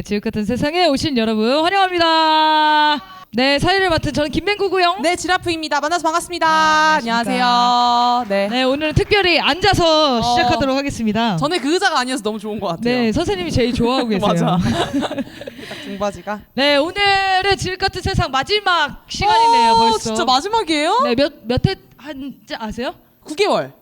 지읒 같은 세상에 오신 여러분 환영합니다. 네, 사회를 맡은 저는 김맹구고요. 네, 지라프입니다. 만나서 반갑습니다. 안녕하십니까. 안녕하세요. 네. 네, 오늘은 특별히 앉아서 시작하도록 하겠습니다. 전에 그 의자가 아니어서 너무 좋은 것 같아요. 네, 선생님이 제일 좋아하고 계세요. 맞아. 딱 등바지가. 네, 오늘은 지읒 같은 세상 마지막 시간이네요. 벌써. 진짜 마지막이에요? 네, 몇 회 한지 아세요? 9개월.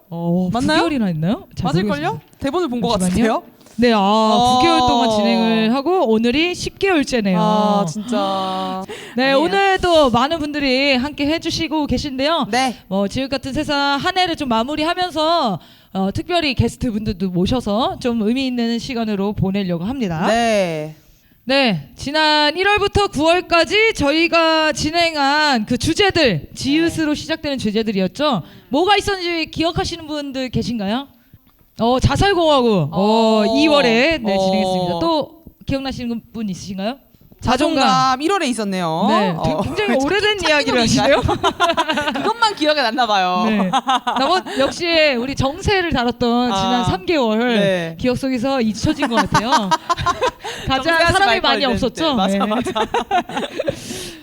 맞나요? 9개월이나 했나요? 맞을걸요? 대본을 본 것 같은데요? 네, 9개월 동안 진행을 하고 오늘이 10개월째네요. 아, 진짜. 네, 아니에요. 오늘도 많은 분들이 함께 해주시고 계신데요. 네. 지읒 같은 세상 한 해를 좀 마무리하면서 특별히 게스트 분들도 모셔서 좀 의미 있는 시간으로 보내려고 합니다. 네. 네, 지난 1월부터 9월까지 저희가 진행한 그 주제들, 지읒으로 시작되는 주제들이었죠. 뭐가 있었는지 기억하시는 분들 계신가요? 자살공화국 2월에 진행했습니다. 또 기억나시는 분 있으신가요? 자존감 1월에 있었네요. 네, 굉장히 오래된 이야기를 하시네요. 그것만 기억에 났나 봐요. 네. 역시 우리 정세를 다뤘던 지난 3개월 네. 기억 속에서 잊혀진 것 같아요. 가장 사람이 많이 없었죠. 맞아, 네. 맞아.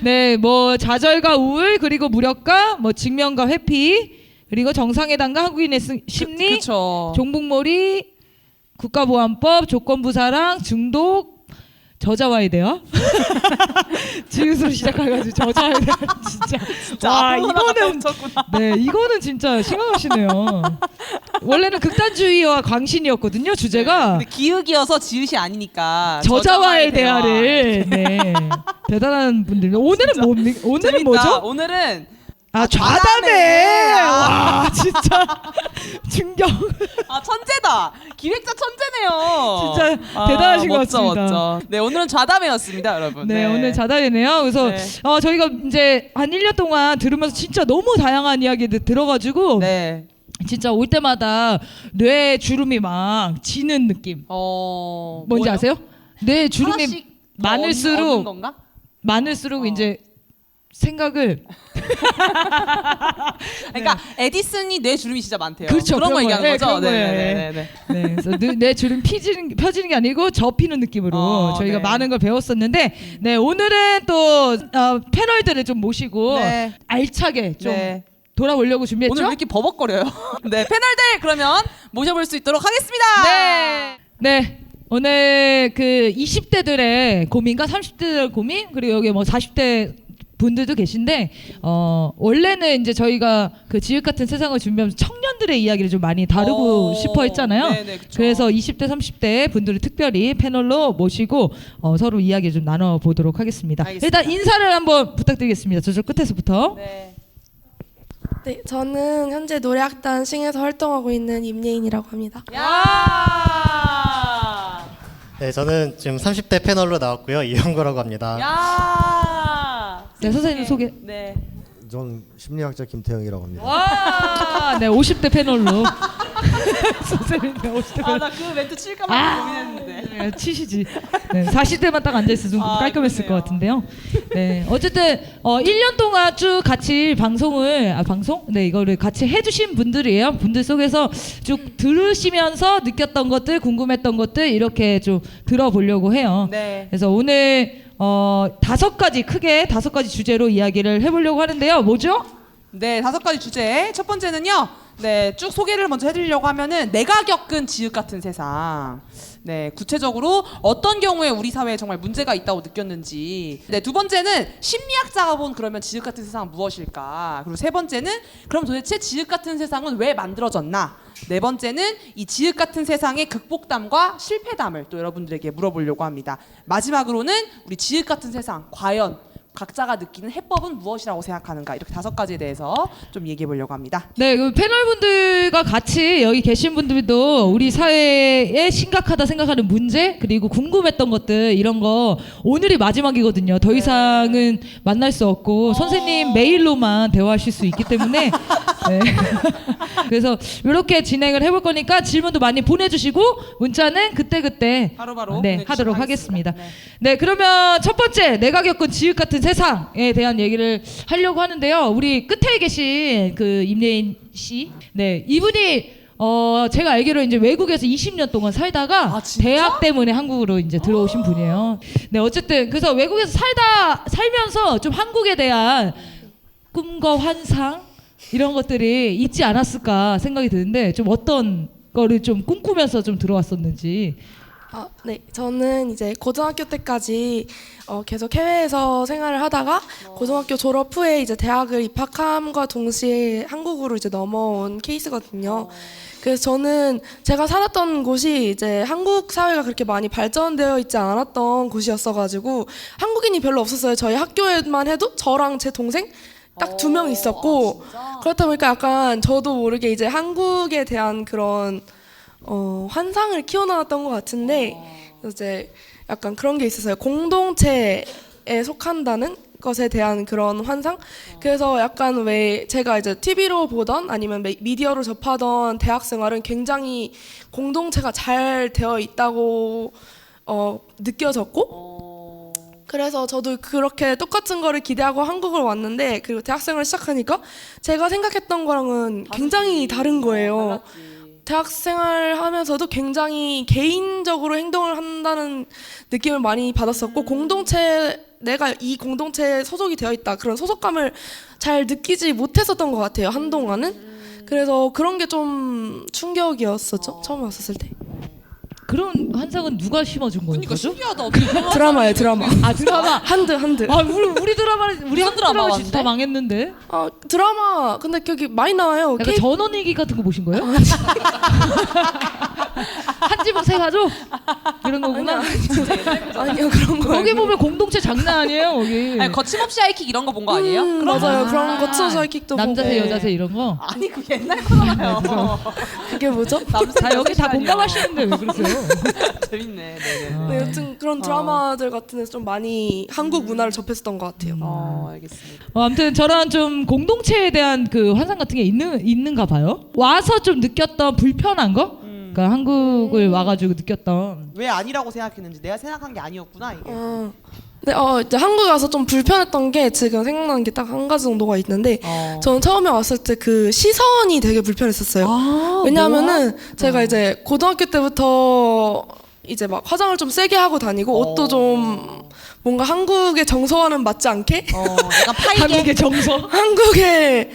네, 뭐 좌절과 우울 그리고 무력과 뭐 직면과 회피 그리고 정상회담과 한국인의 심리, 그쵸. 종북몰이, 국가보안법, 조건부사랑, 중독, 저자와의 대화. 지읒으로 시작해가지고 저자와의 대화 진짜. 와, 이거는 진짜 심각하시네요. 원래는 극단주의와 광신이었거든요 주제가. 근데 기억이어서 지읒이 아니니까 저자와의 대화를. 네, 대단한 분들. 오늘은 뭡니까? 오늘은 재밌다. 뭐죠? 오늘은 좌담회. 와, 진짜 충격. 천재다. 기획자 천재네요. 진짜 대단하신 것 멋져, 같습니다. 멋져. 네, 오늘은 좌담회였습니다, 여러분. 네, 오늘 좌담회네요. 그래서 네. 저희가 이제 한 1년 동안 들으면서 진짜 너무 다양한 이야기들 들어가지고 네. 진짜 올 때마다 뇌 주름이 막 지는 느낌. 뭔지 뭐요? 아세요? 뇌 주름이 하나씩 더 얻는 많을수록 건가? 이제 생각을 그러니까 에디슨이 뇌 주름이 진짜 많대요. 그렇죠, 그런 거 그런 얘기하는 거예요. 거죠? 네, 그런 네. 네, 그래서 뇌 주름 펴지는 게 아니고 접히는 느낌으로 저희가 네. 많은 걸 배웠었는데 네, 오늘은 또 패널들을 좀 모시고 네. 알차게 좀 네. 돌아보려고 준비했죠. 오늘 왜 이렇게 버벅거려요? 네, 패널들 그러면 모셔볼 수 있도록 하겠습니다. 네. 네. 오늘 그 20대들의 고민과 30대들의 고민 그리고 여기 뭐 40대 분들도 계신데 원래는 이제 저희가 그 지읒 같은 세상을 준비하면서 청년들의 이야기를 좀 많이 다루고 싶어 했잖아요. 네네, 그쵸. 그래서 20대 30대 분들을 특별히 패널로 모시고 서로 이야기 좀 나눠 보도록 하겠습니다. 알겠습니다. 일단 인사를 한번 부탁드리겠습니다. 저쪽 끝에서부터. 네. 네, 저는 현재 노래학단 싱에서 활동하고 있는 임예인이라고 합니다. 야! 네, 저는 지금 30대 패널로 나왔고요. 이영거라고 합니다. 야! 네, 선생님 소개. 네. 전 심리학자 김태형이라고 합니다. 와, 네, 50대 패널로. 선생님, 네, 50대 패널. 나 그 멘트 칠까 말까 고민했는데. 네, 치시지. 네, 40대만 딱 앉아있어도 좀 깔끔했을 그러네요. 것 같은데요. 네, 어쨌든 1년 동안 쭉 같이 네, 이거를 같이 해주신 분들이에요. 분들 속에서 쭉 들으시면서 느꼈던 것들, 궁금했던 것들 이렇게 좀 들어보려고 해요. 네. 그래서 오늘 5가지 다섯 가지 주제로 이야기를 해보려고 하는데요. 뭐죠? 네, 5가지 주제. 첫 번째는요. 네, 쭉 소개를 먼저 해드리려고 하면은 내가 겪은 지읒 같은 세상. 네, 구체적으로 어떤 경우에 우리 사회에 정말 문제가 있다고 느꼈는지. 네, 두 번째는 심리학자가 본 그러면 지읒 같은 세상은 무엇일까? 그리고 세 번째는 그럼 도대체 지읒 같은 세상은 왜 만들어졌나? 네 번째는 이 지읒 같은 세상의 극복담과 실패담을 또 여러분들에게 물어보려고 합니다. 마지막으로는 우리 지읒 같은 세상 과연 각자가 느끼는 해법은 무엇이라고 생각하는가 이렇게 5가지에 대해서 좀 얘기해 보려고 합니다. 네, 그 패널분들과 같이 여기 계신 분들도 우리 사회에 심각하다 생각하는 문제 그리고 궁금했던 것들 이런 거 오늘이 마지막이거든요. 더 이상은 만날 수 없고 선생님 메일로만 대화하실 수 있기 때문에 네. 그래서 이렇게 진행을 해볼 거니까 질문도 많이 보내주시고 문자는 그때 바로바로 네, 하도록 하겠습니다. 네, 그러면 첫 번째 내가 겪은 지읒 같은 세상에 대한 얘기를 하려고 하는데요. 우리 끝에 계신 그 임예인 씨, 네, 이분이 제가 알기로 이제 외국에서 20년 동안 살다가 아, 진짜? 대학 때문에 한국으로 이제 들어오신 분이에요. 네, 어쨌든 그래서 외국에서 살면서 좀 한국에 대한 꿈과 환상 이런 것들이 있지 않았을까 생각이 드는데 좀 어떤 거를 좀 꿈꾸면서 좀 들어왔었는지. 네. 저는 이제 고등학교 때까지 계속 해외에서 생활을 하다가 고등학교 졸업 후에 이제 대학을 입학함과 동시에 한국으로 이제 넘어온 케이스거든요. 그래서 저는 제가 살았던 곳이 이제 한국 사회가 그렇게 많이 발전되어 있지 않았던 곳이었어가지고 한국인이 별로 없었어요. 저희 학교에만 해도 저랑 제 동생 딱 2명 있었고 그렇다 보니까 약간 저도 모르게 이제 한국에 대한 그런 환상을 키워나왔던 것 같은데 이제 약간 그런 게 있었어요. 공동체에 속한다는 것에 대한 그런 환상. 그래서 약간 왜 제가 이제 TV로 보던 아니면 미디어로 접하던 대학 생활은 굉장히 공동체가 잘 되어 있다고 느껴졌고. 그래서 저도 그렇게 똑같은 거를 기대하고 한국을 왔는데 그리고 대학생활을 시작하니까 제가 생각했던 거랑은 굉장히 다른 거예요. 대학생활 하면서도 굉장히 개인적으로 행동을 한다는 느낌을 많이 받았었고 내가 이 공동체에 소속이 되어 있다 그런 소속감을 잘 느끼지 못했었던 것 같아요 한동안은. 그래서 그런 게 좀 충격이었었죠 처음에 왔었을 때. 그런 환상은 누가 심어준 거예요? 그러니까 신기하다. 어떻게 드라마예요 드라마. 아 드라마. 한드. 우리 드라마는 우리 한국 드라마 드라마 진짜 다 망했는데. 드라마 근데 거기 많이 나와요. 약간 전원일기 같은 거 보신 거예요? 한지붕 세 가족 이런 거구나. 아니요 그런 거. 거기 보면 공동체 장난 아니에요. 거기 아니, 거침없이 하이킥 이런 거 본 거 아니에요? 맞아요. 그런 거 치어서 하이킥도 남자 세 보고. 여자 세 이런 거. 아니 그 옛날 거잖아요. 그게 뭐죠? 다 여기 다 공감하시는데 왜 그러세요? 재밌네. 네네. 네, 여튼 그런 드라마들 같은 데서 좀 많이 한국 문화를 접했었던 것 같아요. 알겠습니다. 아무튼 저랑 좀 공동체에 대한 그 환상 같은 게 있는가 봐요. 와서 좀 느꼈던 불편한 거? 그러니까 한국을 와가지고 느꼈던. 왜 아니라고 생각했는지 내가 생각한 게 아니었구나 이게. 네, 이제 한국에 와서 좀 불편했던 게 지금 생각나는 게 딱 한 가지 정도가 있는데 저는 처음에 왔을 때 그 시선이 되게 불편했었어요. 왜냐하면은 제가 이제 고등학교 때부터 이제 막 화장을 좀 세게 하고 다니고 옷도 좀 뭔가 한국의 정서와는 맞지 않게 약간 파이게. 한국의 정서. 한국의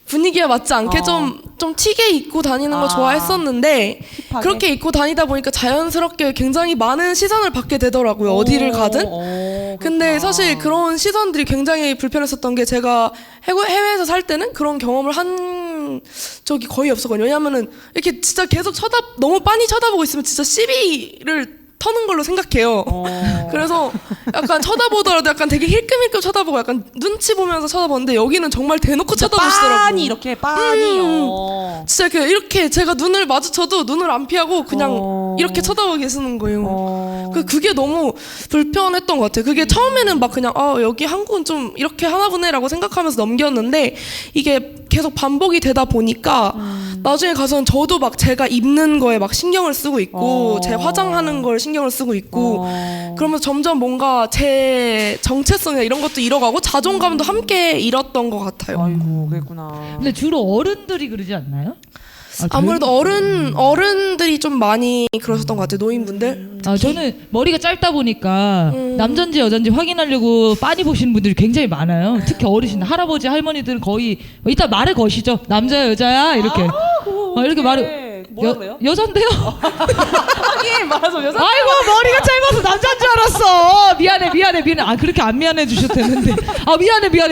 분위기에 맞지 않게 좀 튀게 입고 다니는 거 좋아했었는데 힙하게? 그렇게 입고 다니다 보니까 자연스럽게 굉장히 많은 시선을 받게 되더라고요. 어디를 가든. 근데 사실 그런 시선들이 굉장히 불편했었던 게 제가 해외에서 살 때는 그런 경험을 한 적이 거의 없었거든요. 왜냐면은 이렇게 진짜 계속 너무 빤히 쳐다보고 있으면 진짜 시비를 터는 걸로 생각해요. 그래서 약간 쳐다보더라도 약간 되게 힐끔힐끔 쳐다보고 약간 눈치 보면서 쳐다보는데 여기는 정말 대놓고 쳐다보시더라고요. 빤히 이렇게 빤히. 진짜 이렇게 제가 눈을 마주쳐도 눈을 안 피하고 그냥 이렇게 쳐다보고 계시는 거예요. 그게 너무 불편했던 것 같아요. 그게 처음에는 막 그냥 여기 한국은 좀 이렇게 하나 보네라고 생각하면서 넘겼는데 이게 계속 반복이 되다 보니까 나중에 가서는 저도 막 제가 입는 거에 막 신경을 쓰고 있고 제 화장하는 걸 신경을 쓰고 있고 그러면서 점점 뭔가 제 정체성이나 이런 것도 잃어가고 자존감도 함께 잃었던 것 같아요. 아이고 그랬구나. 근데 주로 어른들이 그러지 않나요? 아무래도 어른들이 좀 많이 그러셨던 것 같아요. 노인분들. 저는 머리가 짧다 보니까 남잔지 여잔지 확인하려고 빤히 보시는 분들이 굉장히 많아요. 특히 어르신, 할아버지, 할머니들은 거의 이따 말을 거시죠. 남자야 여자야 이렇게. 이렇게 말을. 뭐라 그래요? 여잔데요? 하긴 맞아 여자. 아이고 머리가 짧아서 남자인 줄 알았어. 미안해. 아 그렇게 안 미안해 주셔도 되는데.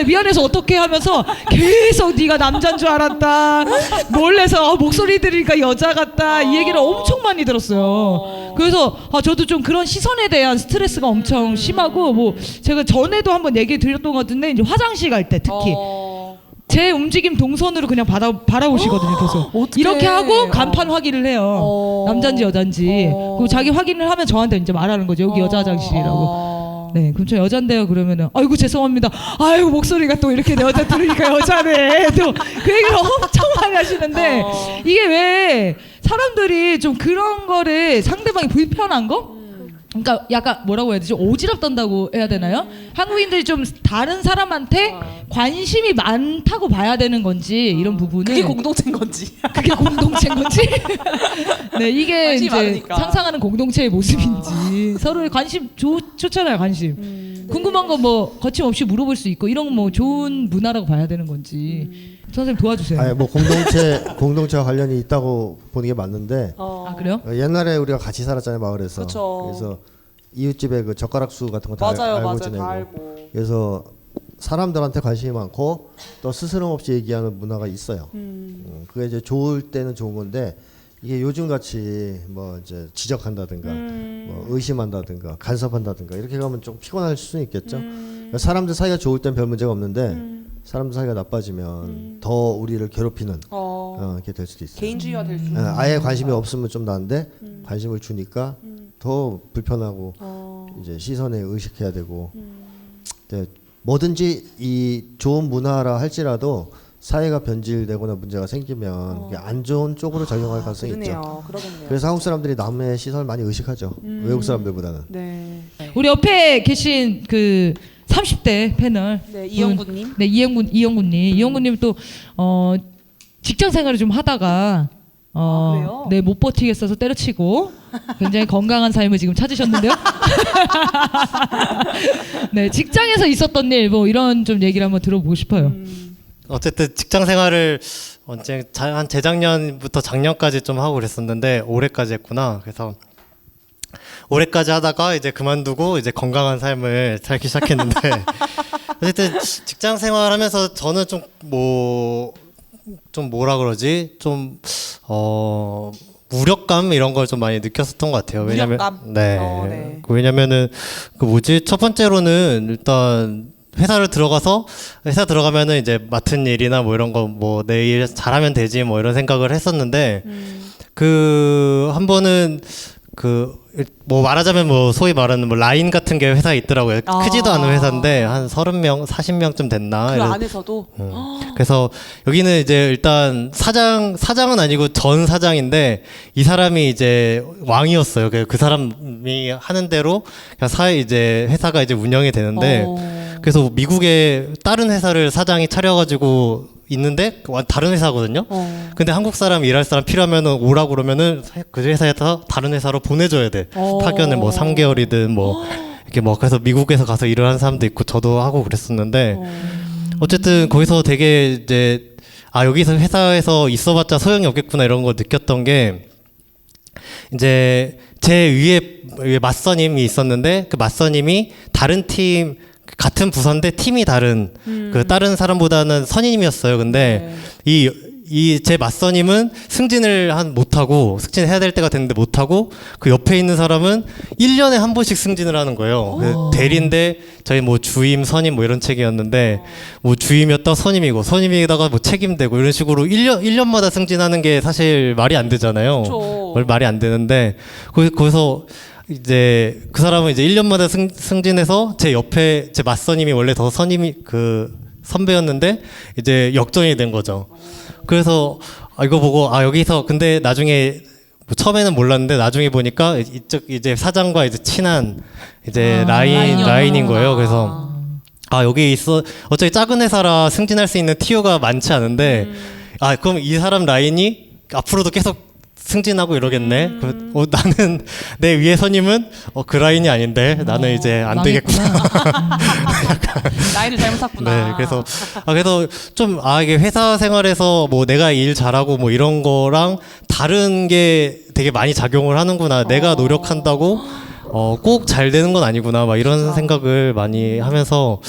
미안해서 어떻게 하면서 계속 네가 남자인 줄 알았다. 몰래서 목소리 들으니까 여자 같다. 이 얘기를 엄청 많이 들었어요. 그래서 저도 좀 그런 시선에 대한 스트레스가 엄청 심하고 뭐 제가 전에도 한번 얘기 드렸던 것 같은데 이제 화장실 갈 때 특히. 제 움직임 동선으로 그냥 바라보시거든요. 계속 어떡해. 이렇게 하고 간판 확인을 해요. 남잔지 여잔지. 그리고 자기 확인을 하면 저한테 이제 말하는 거죠. 여기 여자 화장실이라고. 네, 그럼 저 여잔데요. 그러면은 아이고 죄송합니다. 아이고 목소리가 또 이렇게 여자 들으니까 여자네. 또 그 얘기를 엄청 많이 하시는데 이게 왜 사람들이 좀 그런 거를 상대방이 불편한 거? 그러니까 약간 뭐라고 해야 되지? 오지랖 떤다고 해야 되나요? 한국인들이 좀 다른 사람한테 관심이 많다고 봐야 되는 건지 이런 부분은 그게 공동체인 건지. 그게 공동체인 건지 네 이게 관심이 이제 많으니까. 상상하는 공동체의 모습인지 서로의 관심 좋잖아요 관심 궁금한 거 뭐 거침없이 물어볼 수 있고 이런 뭐 좋은 문화라고 봐야 되는 건지 선생님 도와주세요. 아니 뭐 공동체와 관련이 있다고 보는 게 맞는데 아 그래요? 옛날에 우리가 같이 살았잖아요 마을에서. 그쵸. 그래서 이웃집에 그 젓가락수 같은 거 다 맞아요, 알고 맞아요. 지내고. 다 알고. 그래서 사람들한테 관심이 많고 또 스스럼 없이 얘기하는 문화가 있어요. 그게 이제 좋을 때는 좋은 건데 이게 요즘 같이 뭐 이제 지적한다든가 뭐 의심한다든가 간섭한다든가 이렇게 가면 좀 피곤할 수는 있겠죠. 그러니까 사람들 사이가 좋을 땐 별 문제가 없는데 사람들 사이가 나빠지면 더 우리를 괴롭히는 이렇게 될 수도 있어요. 개인주의화 될 수. 아예 관심이 없으면 좀 나은데 관심을 주니까 더 불편하고 이제 시선에 의식해야 되고 네, 뭐든지 이 좋은 문화라 할지라도 사회가 변질되거나 문제가 생기면 그게 안 좋은 쪽으로 작용할 가능성이 있죠. 그러네요. 그러겠네요. 그래서 한국 사람들이 남의 시선을 많이 의식하죠. 외국 사람들보다는. 네. 우리 옆에 계신 그 30대 패널 네, 이영구님. 네 이영구님 이영구님 또 직장 생활을 좀 하다가 그래요? 네 못 버티겠어서 때려치고 굉장히 건강한 삶을 지금 찾으셨는데요. 네 직장에서 있었던 일 뭐 이런 좀 얘기를 한번 들어보고 싶어요. 어쨌든 직장 생활을 언제 한 재작년부터 작년까지 좀 하고 그랬었는데 올해까지 했구나. 그래서 올해까지 하다가 이제 그만두고 이제 건강한 삶을 살기 시작했는데 어쨌든 직장 생활하면서 저는 좀 뭐라 그러지? 좀 무력감 이런 걸 좀 많이 느꼈었던 것 같아요. 왜냐면 무력감? 네. 네. 왜냐면은 첫 번째로는 일단 회사 들어가면은 이제 맡은 일이나 뭐 이런 거 뭐 내 일 잘하면 되지 뭐 이런 생각을 했었는데 한 번은 뭐 말하자면 뭐 소위 말하는 뭐 라인 같은 게 회사에 있더라고요. 크지도 않은 회사인데 한 30명, 40명쯤 됐나. 그 안에서도 그래서 여기는 이제 일단 사장은 아니고 전 사장인데 이 사람이 이제 왕이었어요. 그 사람이 하는 대로 그냥 이제 회사가 이제 운영이 되는데 그래서 미국에 다른 회사를 사장이 차려가지고 있는데 다른 회사거든요. 근데 한국 사람 일할 사람 필요하면은 오라고 그러면은 그 회사에서 다른 회사로 보내줘야 돼. 파견을 뭐 3개월이든 뭐 이렇게 뭐 그래서 미국에서 가서 일을 하는 사람도 있고 저도 하고 그랬었는데 어쨌든 거기서 되게 이제 여기서 회사에서 있어봤자 소용이 없겠구나 이런 걸 느꼈던 게 이제 제 위에 맞선임이 있었는데 그 맞선임이 다른 팀 같은 부서인데 팀이 다른 그 다른 사람보다는 선임이었어요. 근데 이 제 맞선임은 승진을 못하고 승진해야 될 때가 됐는데 못하고 그 옆에 있는 사람은 1년에 한 번씩 승진을 하는 거예요. 그 대리인데 저희 뭐 주임, 선임 뭐 이런 책이었는데 뭐 주임이었다 선임이고 선임에다가 뭐 책임되고 이런 식으로 1년마다 승진하는 게 사실 말이 안 되잖아요. 그쵸. 말이 안 되는데 거기서 이제 그 사람은 이제 1년마다 승진해서 제 옆에 제 맞선임이 원래 더 선배였는데 이제 역전이 된 거죠. 그래서 이거 보고 여기서 근데 나중에 뭐 처음에는 몰랐는데 나중에 보니까 이쪽 이제 사장과 이제 친한 이제 라인인 거예요. 그래서 여기 어차피 작은 회사라 승진할 수 있는 티오가 많지 않은데 그럼 이 사람 라인이 앞으로도 계속 승진하고 이러겠네. 나는 내 위에 선임은 그 라인이 아닌데 나는 이제 안 되겠구나. 라인을 잘못 탔구나. 네, 그래서 좀 이게 회사 생활에서 뭐 내가 일 잘하고 뭐 이런 거랑 다른 게 되게 많이 작용을 하는구나. 내가 노력한다고 꼭 잘 되는 건 아니구나. 막 이런 생각을 많이 하면서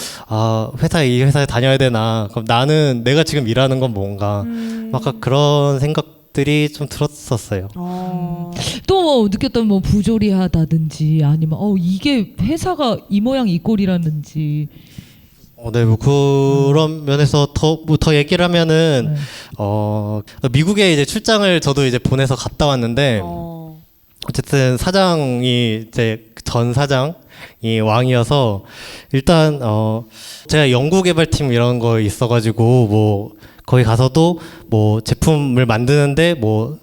이 회사에 다녀야 되나. 그럼 내가 지금 일하는 건 뭔가. 막 그런 생각들이 좀 들었었어요. 또 느꼈던 뭐 부조리하다든지 아니면 이게 회사가 이 모양 이 꼴이라든지. 네, 뭐 그런 면에서 더 얘기를 하면은 미국에 이제 출장을 저도 이제 보내서 갔다 왔는데 어쨌든 사장이 이제 전 사장이 왕이어서 일단 제가 연구개발팀 이런 거 있어가지고 뭐 거기 가서도 뭐 제품을 만드는데 뭐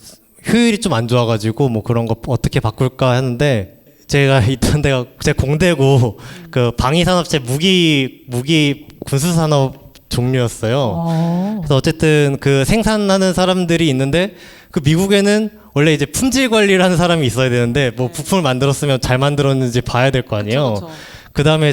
효율이 좀 안 좋아가지고 뭐 그런 거 어떻게 바꿀까 하는데 제가 있던 데가 제 공대고 그 방위산업체 무기 군수산업 종류였어요. 그래서 어쨌든 그 생산하는 사람들이 있는데 그 미국에는 원래 이제 품질 관리를 하는 사람이 있어야 되는데 뭐 부품을 만들었으면 잘 만들었는지 봐야 될 거 아니에요. 그쵸. 그다음에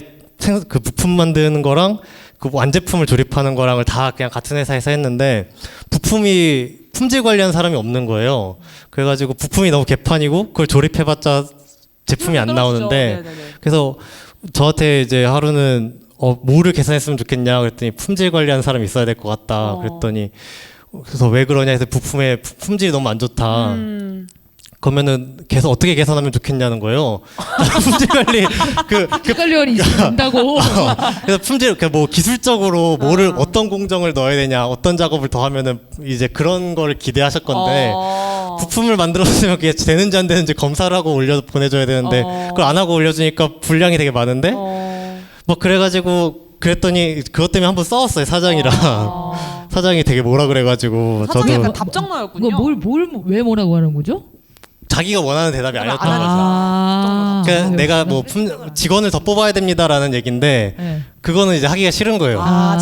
그 부품 만드는 거랑 그 완제품을 조립하는 거랑을 다 그냥 같은 회사에서 했는데 부품이 품질 관리하는 사람이 없는 거예요. 그래가지고 부품이 너무 개판이고 그걸 조립해봤자 제품이 안 나오는데 네네네. 그래서 저한테 이제 하루는 뭐를 개선했으면 좋겠냐 그랬더니 품질 관리하는 사람이 있어야 될 것 같다 그랬더니 그래서 왜 그러냐 해서 부품의 품질이 너무 안 좋다. 그러면은 어떻게 개선하면 좋겠냐는 거예요. 품질 관리 관리원이 있으면 된다고. 그래서 품질 뭐 기술적으로 뭐를 어떤 공정을 넣어야 되냐, 어떤 작업을 더 하면은 이제 그런 걸 기대하셨건데 부품을 만들었으면 그게 되는지 안 되는지 검사를 하고 올려 보내줘야 되는데 그걸 안 하고 올려주니까 분량이 되게 많은데 뭐 그랬더니 그것 때문에 한번 싸웠어요 사장이랑. 사장이 되게 뭐라 그래가지고 사장이 저도 약간 답정너였군요. 이거 왜 뭐라고 하는 거죠? 자기가 원하는 대답이 아니었던 거죠. 그러니까 내가 뭐 직원을 더 뽑아야 됩니다라는 얘긴데 네. 그거는 이제 하기가 싫은 거예요.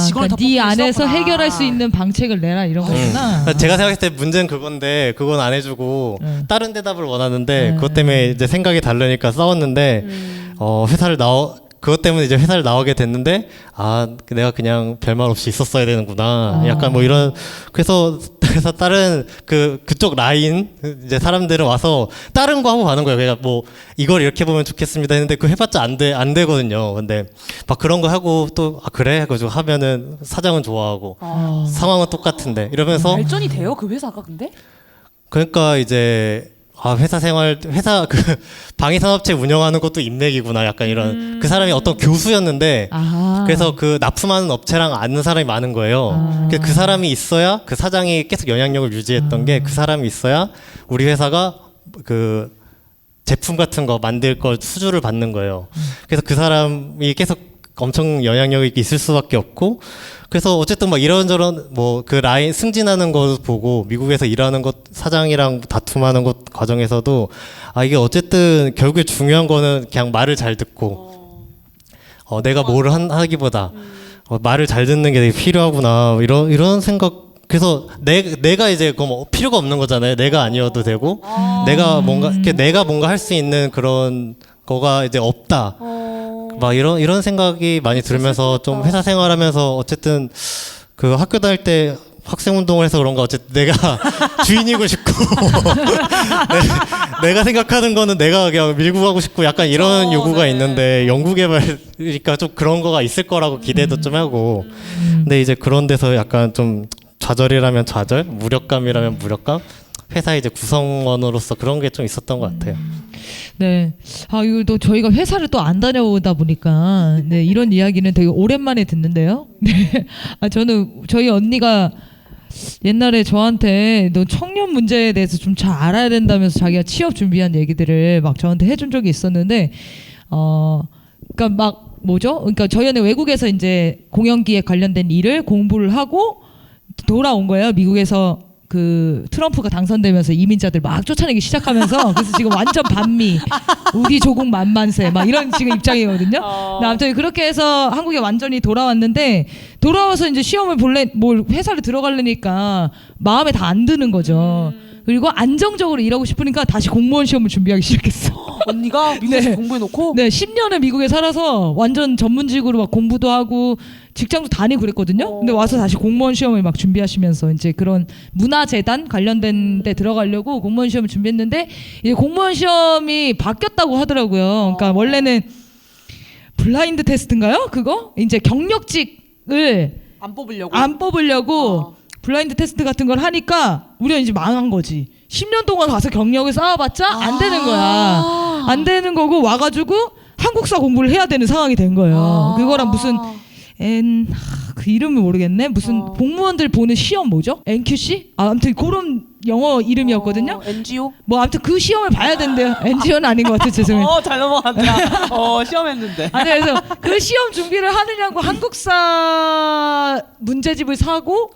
직원을 그러니까 더 네 뽑을 수 안에서 있었구나. 해결할 수 있는 방책을 내라 이런 거구나. 제가 생각했을 때 문제는 그건데 그건 안 해주고 다른 대답을 원하는데 그것 때문에 이제 생각이 다르니까 싸웠는데 그것 때문에 이제 회사를 나오게 됐는데 내가 그냥 별말 없이 있었어야 되는구나. 약간 뭐 이런 그래서 다른 그쪽 라인 이제 사람들은 와서 다른 거 하고 가는 거예요. 그러니까 뭐 이걸 이렇게 보면 좋겠습니다 했는데 그 해봤자 안 되거든요. 근데 막 그런 거 하고 또 그래 그래가지고 하면은 사장은 좋아하고 상황은 똑같은데 이러면서 발전이 돼요 그 회사가 근데? 그러니까 이제 회사 방위산업체 운영하는 것도 인맥이구나 약간 이런 그 사람이 어떤 교수였는데 그래서 그 납품하는 업체랑 아는 사람이 많은 거예요. 그 사람이 있어야 그 사장이 계속 영향력을 유지했던 게 그 사람이 있어야 우리 회사가 그 제품 같은 거 만들 걸 수주를 받는 거예요. 그래서 그 사람이 계속 엄청 영향력이 있을 수밖에 없고 그래서 어쨌든 막 이런저런 뭐 그 라인 승진하는 거 보고 미국에서 일하는 것 사장이랑 다툼하는 것 과정에서도 이게 어쨌든 결국에 중요한 거는 그냥 말을 잘 듣고 내가 뭐를 하기보다 말을 잘 듣는 게 되게 필요하구나 이런 생각. 그래서 내가 이제 뭐 필요가 없는 거잖아요. 내가 아니어도 되고 내가 뭔가 할 수 있는 그런 거가 이제 없다. 막 이런 생각이 많이 들면서 좀 회사 생활하면서 어쨌든 그 학교 다닐 때 학생 운동을 해서 그런가 어쨌든 내가 주인이고 싶고 내가 생각하는 거는 내가 그냥 밀고 가고 싶고 약간 이런 요구가 있는데 연구개발이니까 좀 그런 거가 있을 거라고 기대도 좀 하고 근데 이제 그런 데서 약간 좀 좌절이라면 좌절, 무력감이라면 무력감 회사의 이제 구성원으로서 그런 게 좀 있었던 것 같아요. 네. 이거 또 저희가 회사를 또 안 다녀오다 보니까 네, 이런 이야기는 되게 오랜만에 듣는데요. 네. 저희 언니가 옛날에 저한테 너 청년 문제에 대해서 좀 잘 알아야 된다면서 자기가 취업 준비한 얘기들을 막 저한테 해준 적이 있었는데, 그러니까 막 뭐죠? 그러니까 저희 언니 외국에서 이제 공연기획 관련된 일을 공부를 하고 돌아온 거예요. 미국에서 그 트럼프가 당선되면서 이민자들 막 쫓아내기 시작하면서 그래서 지금 완전 반미 우리 조국 만만세 막 이런 지금 입장이거든요. 근데 아무튼 그렇게 해서 한국에 완전히 돌아왔는데 돌아와서 이제 시험을 뭘 회사를 들어가려니까 마음에 다 안 드는 거죠. 그리고 안정적으로 일하고 싶으니까 다시 공무원 시험을 준비하기 시작했어. 언니가 미국에서 공부해놓고? 네, 10년을 미국에 살아서 완전 전문직으로 막 공부도 하고 직장도 다니고 그랬거든요. 근데 와서 다시 공무원 시험을 막 준비하시면서 이제 그런 문화재단 관련된 데 들어가려고 공무원 시험을 준비했는데 이제 공무원 시험이 바뀌었다고 하더라고요. 그러니까 원래는 블라인드 테스트인가요? 그거? 이제 경력직을 안 뽑으려고? 블라인드 테스트 같은 걸 하니까 우리가 이제 망한 거지. 10년 동안 가서 경력을 쌓아봤자 안 되는 거야. 안 되는 거고 와가지고 한국사 공부를 해야 되는 상황이 된 거예요. 그거랑 무슨 그 이름을 모르겠네. 무슨 공무원들 보는 시험 뭐죠? NQC? 아무튼 그런 영어 이름이었거든요. NGO? 뭐 아무튼 그 시험을 봐야 된대요. NGO는 아닌 것 같아요. 죄송해요. 잘 넘어간다. 시험했는데. 아니 그래서 그 시험 준비를 하느냐고 한국사 문제집을 사고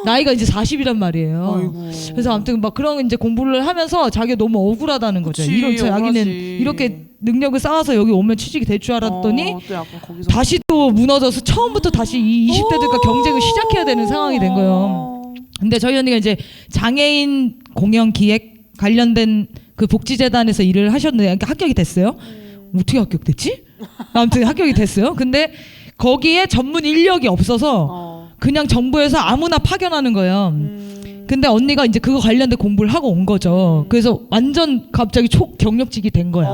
나이가 이제 40이란 말이에요. 아이고. 그래서 아무튼 막 그런 이제 공부를 하면서 자기가 너무 억울하다는 거죠. 그치, 이런 자기는 억울하지. 이렇게 능력을 쌓아서 여기 오면 취직이 될 줄 알았더니 또 약간 거기서 다시 또 무너져서 처음부터 다시 이 20대들과 경쟁을 시작해야 되는 상황이 된 거예요. 근데 저희 언니가 이제 장애인 공연 기획 관련된 그 복지재단에서 일을 하셨는데 그러니까 합격이 됐어요. 어떻게 합격됐지? 아무튼 합격이 됐어요. 근데 거기에 전문 인력이 없어서 그냥 정부에서 아무나 파견하는 거예요. 근데 언니가 이제 그거 관련된 공부를 하고 온 거죠. 그래서 완전 갑자기 초경력직이 된 거야.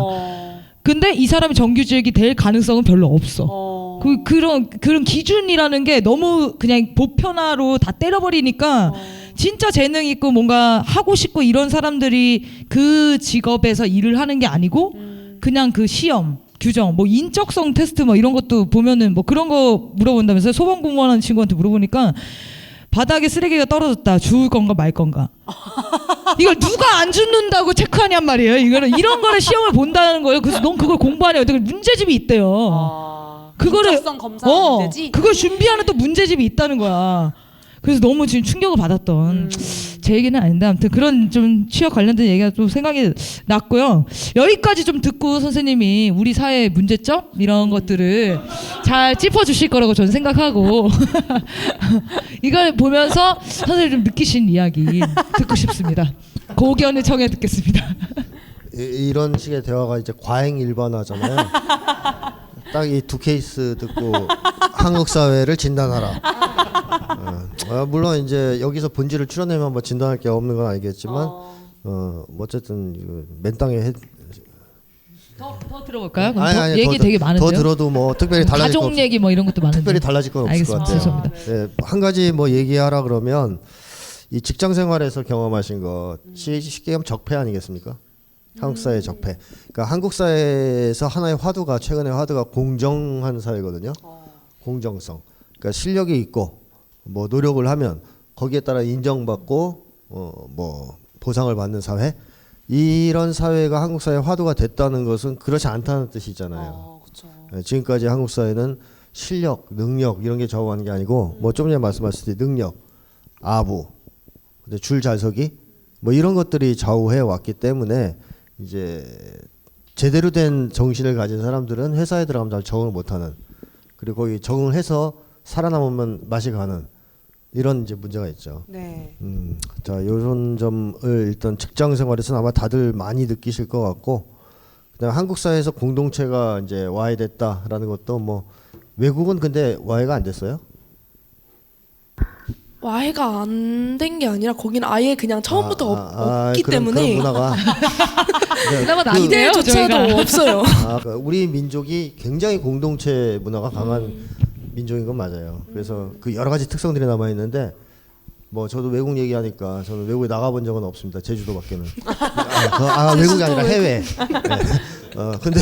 근데 이 사람이 정규직이 될 가능성은 별로 없어. 그런 기준이라는 게 너무 그냥 보편화로 다 때려버리니까 진짜 재능 있고 뭔가 하고 싶고 이런 사람들이 그 직업에서 일을 하는 게 아니고 그냥 그 시험 규정 뭐 인적성 테스트 뭐 이런 것도 보면은 뭐 그런 거 물어본다면서요. 소방공무원 하는 친구한테 물어보니까 바닥에 쓰레기가 떨어졌다. 주울 건가 말 건가. 이걸 누가 안 줍는다고 체크하냔 말이에요. 이런 거를 시험을 본다는 거예요. 그래서 넌 그걸 공부하냐. 어떻게 문제집이 있대요. 그거를 인적성 검사 문제지? 그걸 준비하는 또 문제집이 있다는 거야. 그래서 너무 지금 충격을 받았던 제 얘기는 아닌데 아무튼 그런 좀 취업 관련된 얘기가 좀 생각이 났고요. 여기까지 좀 듣고 선생님이 우리 사회의 문제점 이런 것들을 잘 짚어주실 거라고 저는 생각하고 이걸 보면서 선생님 좀 느끼신 이야기 듣고 싶습니다. 고견을 청해 듣겠습니다. 이런 식의 대화가 이제 과잉 일반화잖아요. 딱 이 두 케이스 듣고 한국 사회를 진단하라. 물론 이제 여기서 본질을 추려내면 뭐 진단할 게 없는 건 알겠지만 뭐 어쨌든 맨 땅에 더 들어볼까요? 그럼 아니, 얘기 되게 많은데요. 더 들어도 뭐 특별히 달라질 거 가족 얘기 뭐 이런 것도 많은데 특별히 달라질 건 없을 것 같아요. 죄송합니다. 네, 한 가지 뭐 얘기하라 그러면 이 직장 생활에서 경험하신 것이 쉽게 하면 적폐 아니겠습니까? 한국 사회의 적폐. 그러니까 한국 사회에서 하나의 화두가 최근의 화두가 공정한 사회거든요. 공정성. 그러니까 실력이 있고 뭐 노력을 하면 거기에 따라 인정받고 뭐 보상을 받는 사회. 이런 사회가 한국 사회의 화두가 됐다는 것은 그렇지 않다는 뜻이잖아요. 네, 지금까지 한국 사회는 실력, 능력 이런 게 좌우하는 게 아니고 뭐 좀 전에 말씀하셨듯이 능력, 아부, 줄 잘 서기 뭐 이런 것들이 좌우해 왔기 때문에 이제 제대로 된 정신을 가진 사람들은 회사에 들어가면 잘 적응을 못하는 그리고 거기 적응을 해서 살아남으면 맛이 가는 이런 이제 문제가 있죠. 네. 자, 이런 점을 일단 직장 생활에서는 아마 다들 많이 느끼실 것 같고, 그다음에 한국 사회에서 공동체가 이제 와해됐다라는 것도 뭐 외국은 근데 와해가 안 됐어요? 와해가 안 된 게 아니라 거기는 아예 그냥 처음부터 없기 그런 때문에 문화가 그나마 낫네요, 이들조차도 저희가. 없어요. 우리 민족이 굉장히 공동체 문화가 강한 민족인 건 맞아요. 그래서 그 여러 가지 특성들이 남아 있는데 뭐 저도 외국 얘기하니까 저는 외국에 나가본 적은 없습니다. 제주도밖에는. 외국이 아니라 해외. 네. 근데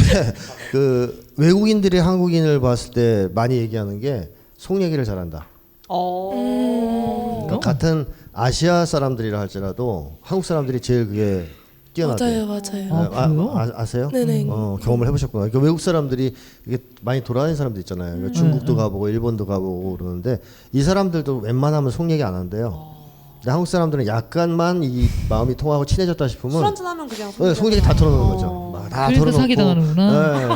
그 외국인들이 한국인을 봤을 때 많이 얘기하는 게 속 얘기를 잘한다. 그러니까 같은 아시아 사람들이라 할지라도 한국 사람들이 제일 그게 뛰어나대요. 맞아요. 아세요? 네네. 경험을 해보셨구나. 그러니까 외국 사람들이 이게 많이 돌아다니는 사람들 있잖아요. 그러니까 중국도 가보고 일본도 가보고 그러는데 이 사람들도 웬만하면 속 얘기 안 한대요. 근데 한국 사람들은 약간만 이 마음이 통하고 친해졌다 싶으면 술 한잔 하면 그냥 속 얘기 다 털어놓는 거죠. 막 다 그래서 털어놓고 사기 당하는구나.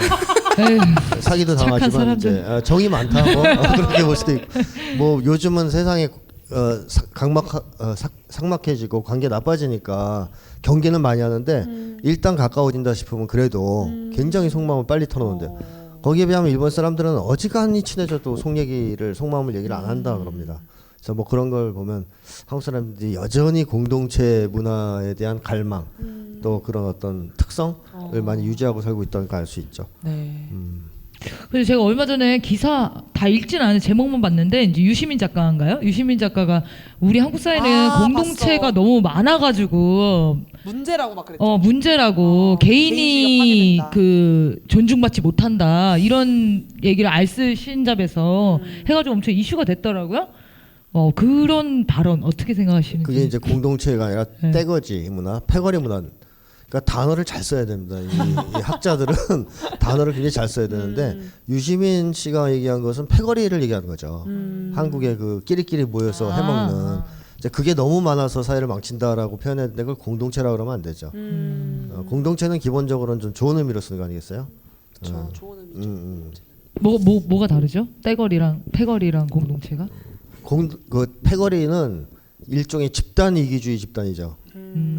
네. 사기도 착한 당하지만 사람들. 이제 정이 많다 뭐 그렇게 볼 수도 있고 뭐 요즘은 세상에 삭막해지고 관계 나빠지니까 경계는 많이 하는데 일단 가까워진다 싶으면 그래도 굉장히 속마음을 빨리 털어놓는데 거기에 비하면 일본 사람들은 어지간히 친해져도 속마음을 얘기를 안 한다 그럽니다. 그래서 뭐 그런 걸 보면 한국 사람들이 여전히 공동체 문화에 대한 갈망 또 그런 어떤 특성을 많이 유지하고 살고 있다는 걸 알 수 있죠. 네. 그래서 제가 얼마 전에 기사 다 읽지는 않은 제목만 봤는데 이제 유시민 작가인가요? 유시민 작가가 우리 한국 사회는 공동체가 봤어. 너무 많아가지고 문제라고 막 그랬죠. 문제라고 개인이 개인주의가 파괴된다. 그 존중받지 못한다 이런 얘기를 알쓸신잡에서 해가지고 엄청 이슈가 됐더라고요. 그런 발언 어떻게 생각하시는지? 그게 이제 공동체가 아니라 네. 떼거지 문화, 패거리 문화. 그러니까 단어를 잘 써야 됩니다. 이 학자들은 단어를 굉장히 잘 써야 되는데 유시민 씨가 얘기한 것은 패거리를 얘기하는 거죠. 한국의 그 끼리끼리 모여서 해먹는. 이제 그게 너무 많아서 사회를 망친다라고 표현했는데 그걸 공동체라고 그러면 안 되죠. 공동체는 기본적으로는 좀 좋은 의미로 쓰는 거 아니겠어요? 그렇죠. 좋은 의미죠. 뭐가 다르죠? 떼거리랑 패거리랑 공동체가? 그 패거리는 일종의 집단 이기주의 집단이죠.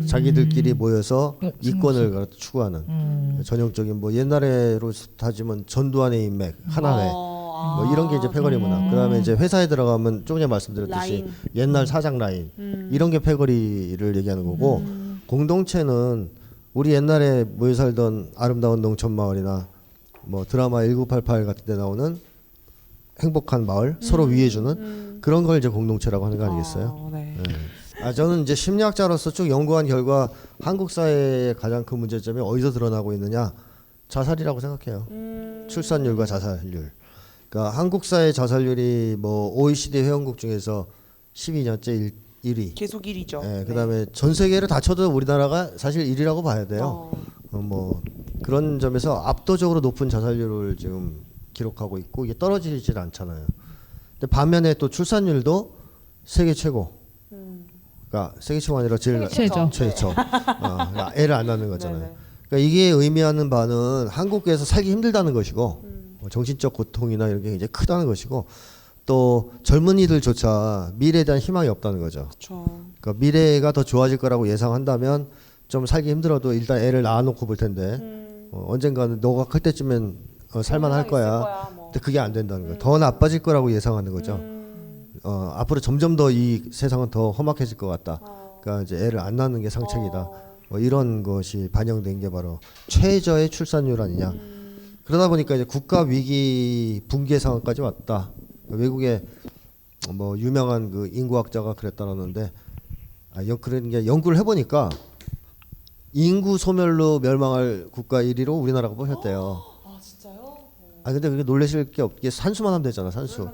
자기들끼리 모여서 이권을 추구하는 전형적인 뭐 옛날에로 따지면 전두환의 인맥, 하나회 뭐 이런 게 이제 패거리 문화. 그다음에 이제 회사에 들어가면 조금 전에 말씀드렸듯이 라인. 옛날 사장 라인 이런 게 패거리를 얘기하는 거고 공동체는 우리 옛날에 모여 살던 아름다운 농촌 마을이나 뭐 드라마 1988 같은 데 나오는 행복한 마을 서로 위해주는 그런 걸 이제 공동체라고 하는 거 아니겠어요? 네. 저는 이제 심리학자로서 쭉 연구한 결과 한국 사회의 가장 큰 문제점이 어디서 드러나고 있느냐? 자살이라고 생각해요. 출산율과 자살률. 그러니까 한국 사회 자살률이 뭐 OECD 회원국 중에서 12년째 1위. 계속 1위죠. 예, 그다음에 전 세계를 다 쳐도 우리나라가 사실 1위라고 봐야 돼요. 뭐 그런 점에서 압도적으로 높은 자살률을 지금 기록하고 있고 이게 떨어지질 않잖아요. 근데 반면에 또 출산율도 세계 최고. 그러니까 세계 최고 아니라 제일 최저. 최저. 그러니까 애를 안 낳는 거잖아요. 네네. 그러니까 이게 의미하는 바는 한국에서 살기 힘들다는 것이고 정신적 고통이나 이런 게 굉장히 크다는 것이고 또 젊은이들조차 미래에 대한 희망이 없다는 거죠. 그렇죠. 그러니까 미래가 더 좋아질 거라고 예상한다면 좀 살기 힘들어도 일단 애를 낳아놓고 볼 텐데 언젠가는 너가 클 때쯤엔 살만할 거야. 근데 그게 안 된다는 거예요. 더 나빠질 거라고 예상하는 거죠. 앞으로 점점 더 이 세상은 더 험악해질 것 같다. 그러니까 이제 애를 안 낳는 게 상책이다. 뭐 이런 것이 반영된 게 바로 최저의 출산율 아니냐. 그러다 보니까 이제 국가 위기 붕괴 상황까지 왔다. 외국에 뭐 유명한 그 인구학자가 그랬다는데 그런 게 연구를 해보니까 인구 소멸로 멸망할 국가 1위로 우리나라가 뽑혔대요. 아 진짜요? 근데 그게 놀라실 게 없게 산수만 하면 되잖아. 산수.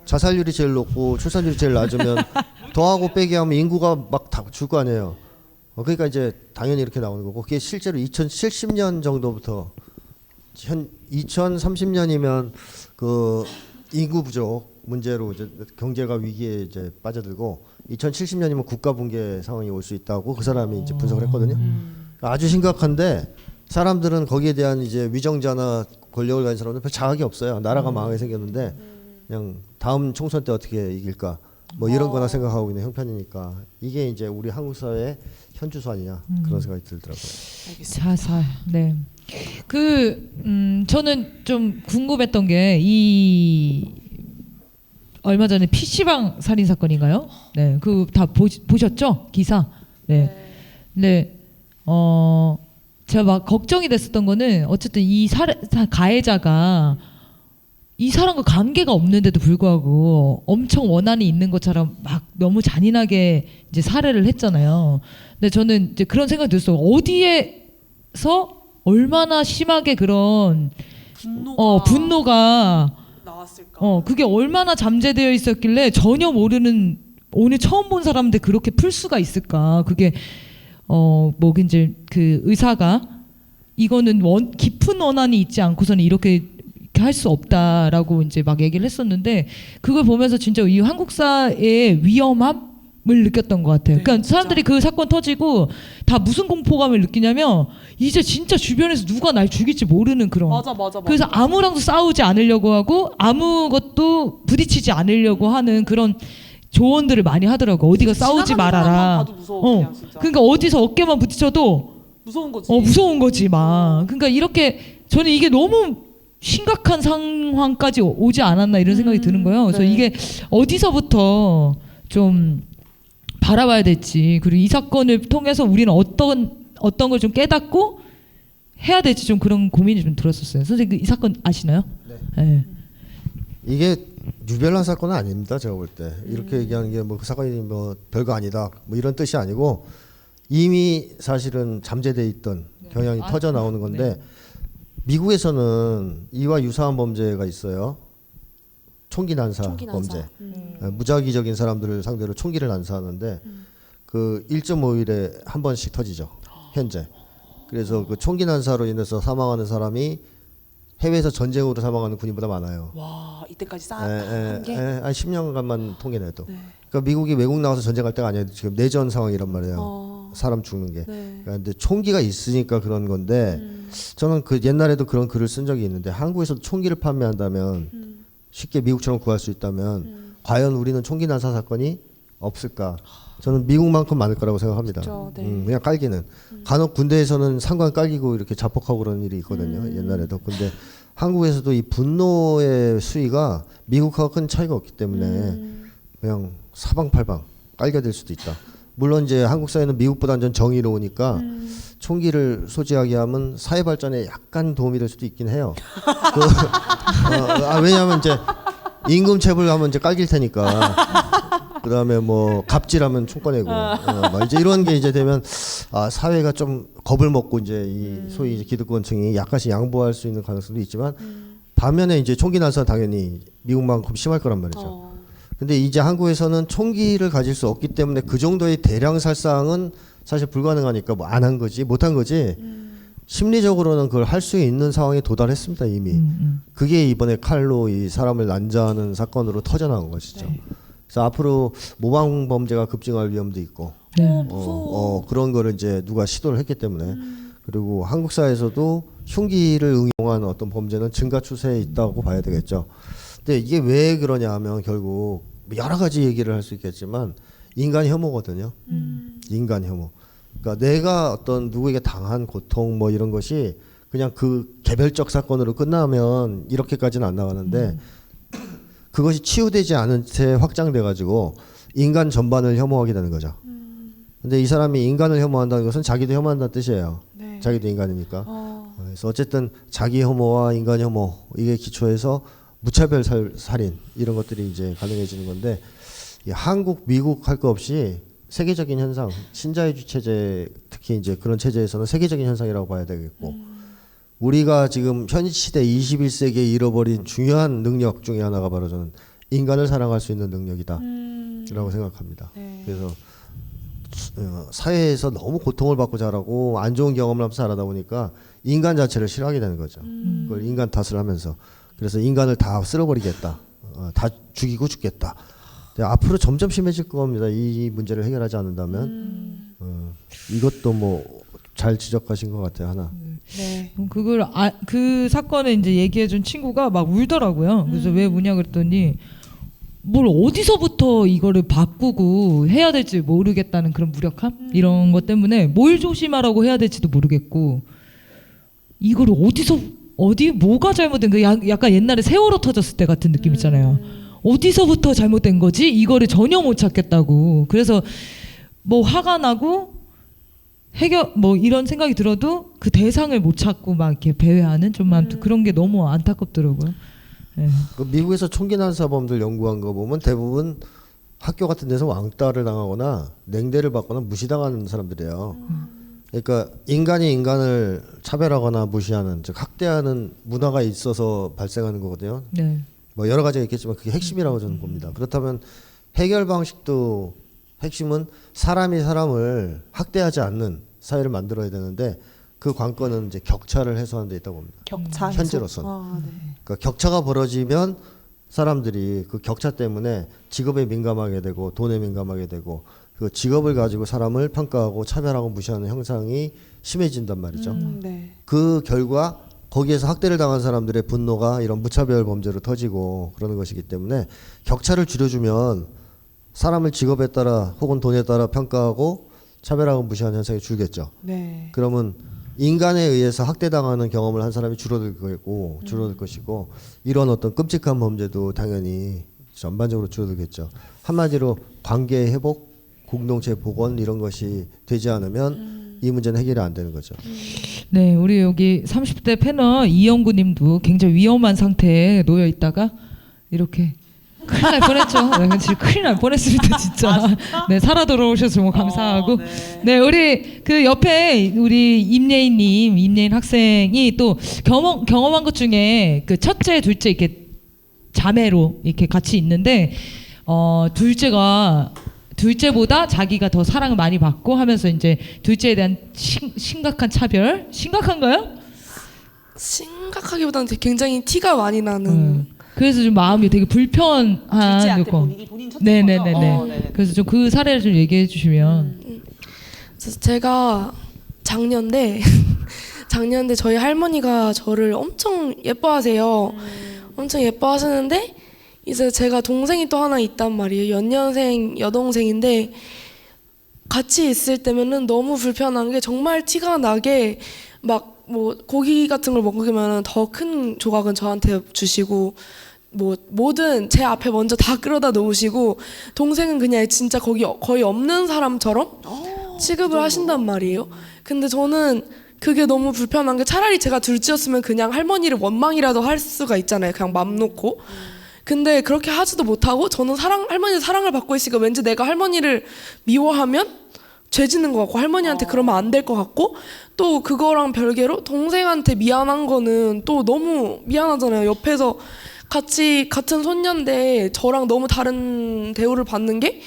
자살률이 제일 높고 출산율이 제일 낮으면 더하고 빼기 하면 인구가 막 다 줄 거 아니에요. 그러니까 이제 당연히 이렇게 나오는 거고 그게 실제로 2070년 정도부터 2030년이면 그 인구 부족 문제로 이제 경제가 위기에 이제 빠져들고 2070년이면 국가 붕괴 상황이 올 수 있다고 그 사람이 이제 분석을 했거든요. 아주 심각한데 사람들은 거기에 대한 이제 위정자나 권력을 가진 사람들은 별 자각이 없어요. 나라가 망하게 생겼는데 그냥 다음 총선 때 어떻게 이길까 뭐 이런 거나 생각하고 있는 형편이니까 이게 이제 우리 한국 사회의 현주소 아니냐 그런 생각이 들더라고요. 자살. 네. 저는 좀 궁금했던 게 이 얼마 전에 PC방 살인 사건인가요? 네. 그 다 보셨죠? 기사. 네. 네. 제가 막 걱정이 됐었던 거는 어쨌든 이 가해자가 이 사람과 관계가 없는데도 불구하고 엄청 원한이 있는 것처럼 막 너무 잔인하게 이제 살해를 했잖아요. 근데 저는 이제 그런 생각이 들었어요. 어디에서 얼마나 심하게 그런 분노가 나왔을까? 그게 얼마나 잠재되어 있었길래 전혀 모르는 오늘 처음 본 사람인데 그렇게 풀 수가 있을까? 그게 뭐 이제 그 의사가 이거는 깊은 원한이 있지 않고서는 이렇게 할 수 없다라고 이제 막 얘기를 했었는데 그걸 보면서 진짜 이 한국사의 위험함을 느꼈던 것 같아요. 네, 그러니까 진짜. 사람들이 그 사건 터지고 다 무슨 공포감을 느끼냐면 이제 진짜 주변에서 누가 날 죽일지 모르는 그런. 맞아. 그래서 아무랑도 싸우지 않으려고 하고 아무것도 부딪히지 않으려고 하는 그런 조언들을 많이 하더라고. 어디가 싸우지 지나가는 사람만 말아라. 봐도 무서워, 그냥 진짜. 그러니까 어디서 어깨만 부딪혀도 무서운 거지. 무서운 거지 막. 그러니까 이렇게 저는 이게 너무 심각한 상황까지 오지 않았나 이런 생각이 드는 거예요. 그래서 네. 이게 어디서부터 좀 바라봐야 될지 그리고 이 사건을 통해서 우리는 어떤 걸 좀 깨닫고 해야 될지 좀 그런 고민이 좀 들었었어요. 선생님 이 사건 아시나요? 네. 이게 유별난 사건은 아닙니다. 제가 볼 때 이렇게 얘기하는 게 뭐 그 사건이 뭐 별거 아니다 뭐 이런 뜻이 아니고 이미 사실은 잠재돼 있던 경향이 터져 나오는 건데 미국에서는 이와 유사한 범죄가 있어요. 총기 난사 범죄. 무작위적인 사람들을 상대로 총기를 난사하는데 그 1.5일에 한 번씩 터지죠. 현재. 그래서 그 총기 난사로 인해서 사망하는 사람이 해외에서 전쟁으로 사망하는 군인보다 많아요. 와 이때까지 예, 쌓은 게. 한 10년간만 통계내도. 네. 그러니까 미국이 외국 나가서 전쟁할 때가 아니에요. 지금 내전 상황이란 말이에요. 사람 죽는 게. 네. 그러니까 근데 총기가 있으니까 그런 건데 저는 그 옛날에도 그런 글을 쓴 적이 있는데 한국에서도 총기를 판매한다면 쉽게 미국처럼 구할 수 있다면 과연 우리는 총기 난사 사건이 없을까? 저는 미국만큼 많을 거라고 생각합니다. 그렇죠. 네. 그냥 깔기는 간혹 군대에서는 상관 깔기고 이렇게 자폭하고 그런 일이 있거든요. 옛날에도. 근데 한국에서도 이 분노의 수위가 미국하고 큰 차이가 없기 때문에 그냥 사방팔방 깔겨댈 수도 있다. 물론 이제 한국 사회는 미국보다는 좀 정의로우니까 총기를 소지하게 하면 사회 발전에 약간 도움이 될 수도 있긴 해요. 왜냐하면 이제 임금 체불하면 이제 깔길 테니까. 그다음에 뭐 갑질하면 총 꺼내고 막 이제 이런 게 이제 되면 사회가 좀 겁을 먹고 이제 이 소위 이제 기득권층이 약간씩 양보할 수 있는 가능성도 있지만 반면에 이제 총기 난사 당연히 미국만큼 심할 거란 말이죠. 근데 이제 한국에서는 총기를 가질 수 없기 때문에 그 정도의 대량 살상은 사실 불가능하니까 뭐 안 한 거지 못한 거지 심리적으로는 그걸 할 수 있는 상황에 도달했습니다 이미. 그게 이번에 칼로 이 사람을 난자하는 사건으로 터져나온 것이죠. 네. 그래서 앞으로 모방 범죄가 급증할 위험도 있고 그런 거를 이제 누가 시도를 했기 때문에 그리고 한국 사회에서도 흉기를 응용한 어떤 범죄는 증가 추세에 있다고 봐야 되겠죠. 근데 이게 왜 그러냐 하면 결국 여러 가지 얘기를 할 수 있겠지만 인간 혐오거든요. 인간 혐오. 그러니까 내가 어떤 누구에게 당한 고통 뭐 이런 것이 그냥 그 개별적 사건으로 끝나면 이렇게까지는 안 나가는데 그것이 치유되지 않은 채 확장돼 가지고 인간 전반을 혐오하게 되는 거죠. 근데 이 사람이 인간을 혐오한다는 것은 자기도 혐오한다는 뜻이에요. 네. 자기도 인간이니까. 그래서 어쨌든 자기 혐오와 인간 혐오 이게 기초해서 무차별 살인 이런 것들이 이제 가능해지는 건데 이 한국, 미국 할 거 없이 세계적인 현상, 신자유주의 체제 특히 이제 그런 체제에서는 세계적인 현상이라고 봐야 되겠고 우리가 지금 현 시대 21세기에 잃어버린 중요한 능력 중에 하나가 바로 저는 인간을 사랑할 수 있는 능력이다라고 생각합니다. 네. 그래서 사회에서 너무 고통을 받고 자라고 안 좋은 경험을 하면서 자라다 보니까 인간 자체를 싫어하게 되는 거죠. 그걸 인간 탓을 하면서 그래서 인간을 다 쓸어버리겠다, 다 죽이고 죽겠다. 앞으로 점점 심해질 겁니다. 이 문제를 해결하지 않는다면 이것도 뭐 잘 지적하신 것 같아요 하나. 네. 그걸 그 사건을 이제 얘기해준 친구가 막 울더라고요. 그래서 왜 우냐 그랬더니 뭘 어디서부터 이거를 바꾸고 해야 될지 모르겠다는 그런 무력함 이런 것 때문에 뭘 조심하라고 해야 될지도 모르겠고 이거를 어디 뭐가 잘못된 거 약간 옛날에 세월호 터졌을 때 같은 느낌 있잖아요. 어디서부터 잘못된 거지? 이거를 전혀 못 찾겠다고. 그래서 뭐 화가 나고 해결 뭐 이런 생각이 들어도 그 대상을 못 찾고 막 이렇게 배회하는 좀 아무튼 그런 게 너무 안타깝더라고요. 네. 그 미국에서 총기 난사범들 연구한 거 보면 대부분 학교 같은 데서 왕따를 당하거나 냉대를 받거나 무시당하는 사람들이에요. 그러니까 인간이 인간을 차별하거나 무시하는 즉 학대하는 문화가 있어서 발생하는 거거든요. 네. 뭐 여러 가지가 있겠지만 그게 핵심이라고 저는 봅니다. 그렇다면 해결 방식도 핵심은 사람이 사람을 학대하지 않는 사회를 만들어야 되는데 그 관건은 이제 격차를 해소하는 데 있다고 봅니다. 격차 현재로서는. 네. 그러니까 격차가 벌어지면 사람들이 그 격차 때문에 직업에 민감하게 되고 돈에 민감하게 되고 그 직업을 가지고 사람을 평가하고 차별하고 무시하는 형상이 심해진단 말이죠. 네. 그 결과 거기에서 학대를 당한 사람들의 분노가 이런 무차별 범죄로 터지고 그러는 것이기 때문에 격차를 줄여주면 사람을 직업에 따라 혹은 돈에 따라 평가하고 차별하고 무시하는 현상이 줄겠죠. 네. 그러면 인간에 의해서 학대당하는 경험을 한 사람이 줄어들 것이고 이런 어떤 끔찍한 범죄도 당연히 전반적으로 줄어들겠죠. 한마디로 관계 회복, 공동체 복원 이런 것이 되지 않으면 이 문제는 해결이 안 되는 거죠. 네, 우리 여기 30대 패널 이영구님도 굉장히 위험한 상태에 놓여 있다가 이렇게 큰일 날 뻔했죠. 네, 진짜 큰일 날 뻔했습니다, 진짜. 네, 살아 돌아오셔서 정말 감사하고. 네. 네, 우리 그 옆에 우리 임예인 학생이 또 경험한 것 중에 그 첫째, 둘째 이렇게 자매로 이렇게 같이 있는데 둘째보다 자기가 더 사랑을 많이 받고 하면서 이제 둘째에 대한 심각한 차별, 심각한가요? 심각하기보다는 굉장히 티가 많이 나는. 그래서 좀 마음이 되게 불편한 둘째한테 거. 본인 첫째인 거죠? 네네네네. 네네. 그래서 좀 그 사례를 좀 얘기해 주시면. 그래서 제가 작년에 저희 할머니가 저를 엄청 예뻐하세요. 엄청 예뻐하시는데 이제 제가 동생이 또 하나 있단 말이에요. 연년생 여동생인데 같이 있을 때면은 너무 불편한 게 정말 티가 나게 막 뭐 고기 같은 걸 먹으면 더 큰 조각은 저한테 주시고 뭐 뭐든 제 앞에 먼저 다 끌어다 놓으시고 동생은 그냥 진짜 거기 거의 없는 사람처럼 취급을 하신단 말이에요. 근데 저는 그게 너무 불편한 게 차라리 제가 둘째였으면 그냥 할머니를 원망이라도 할 수가 있잖아요. 그냥 맘 놓고. 근데 그렇게 하지도 못하고 저는 할머니의 사랑을 받고 있으니까 왠지 내가 할머니를 미워하면 죄 짓는 것 같고 할머니한테 그러면 안 될 것 같고 또 그거랑 별개로 동생한테 미안한 거는 또 너무 미안하잖아요. 옆에서 같은 손녀인데 저랑 너무 다른 대우를 받는 게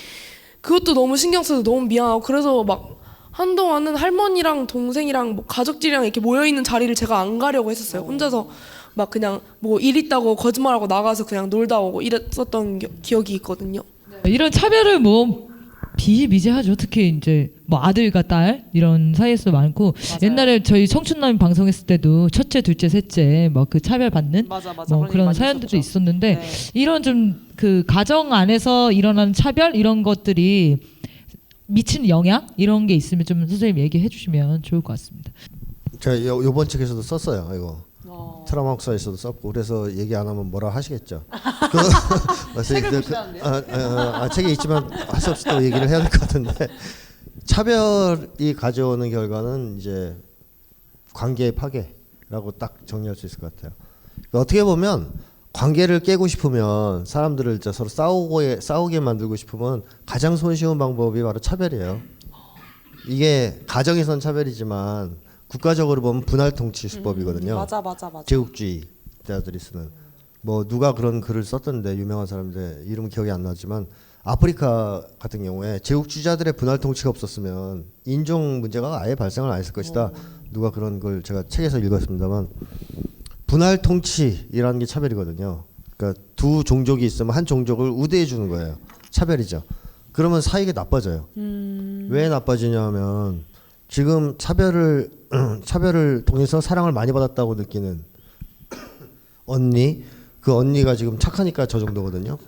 그것도 너무 신경 써서 너무 미안하고 그래서 막 한동안은 할머니랑 동생이랑 뭐 가족들이랑 이렇게 모여있는 자리를 제가 안 가려고 했었어요. 혼자서 막 그냥 뭐 일 있다고 거짓말하고 나가서 그냥 놀다 오고 이랬었던 기억이 있거든요. 이런 차별을 뭐 비일비재하죠. 특히 이제 뭐 아들과 딸 이런 사이에서 많고 옛날에 저희 청춘남 방송했을 때도 첫째, 둘째, 셋째 뭐 그 차별 받는 맞아. 뭐 그런 그런 많이 사연들도 있었죠. 있었는데 네. 이런 좀 그 가정 안에서 일어나는 차별 이런 것들이 미치는 영향 이런 게 있으면 좀 선생님 얘기해 주시면 좋을 것 같습니다. 제가 요번 책에서도 썼어요. 이거 트라우마 학사에서도 썼고 그래서 얘기 안 하면 뭐라 하시겠죠. 책을 보시라는데요? 책에 있지만 할 수 없이 또 얘기를 해야 될 것 같은데 차별이 가져오는 결과는 이제 관계의 파괴라고 딱 정리할 수 있을 것 같아요. 그러니까 어떻게 보면 관계를 깨고 싶으면 사람들을 이제 서로 싸우게 만들고 싶으면 가장 손쉬운 방법이 바로 차별이에요. 이게 가정에선 차별이지만 국가적으로 보면 분할 통치 수법이거든요. 맞아. 제국주의자들이 쓰는 뭐 누가 그런 글을 썼던데 유명한 사람인데 이름은 기억이 안 나지만 아프리카 같은 경우에 제국주의자들의 분할 통치가 없었으면 인종 문제가 아예 발생을 안 했을 것이다. 누가 그런 걸 제가 책에서 읽었습니다만 분할 통치라는 게 차별이거든요. 그러니까 두 종족이 있으면 한 종족을 우대해 주는 거예요. 차별이죠. 그러면 사이가 나빠져요. 왜 나빠지냐면 지금 차별을 통해서 사랑을 많이 받았다고 느끼는 언니, 그 언니가 지금 착하니까 저 정도거든요.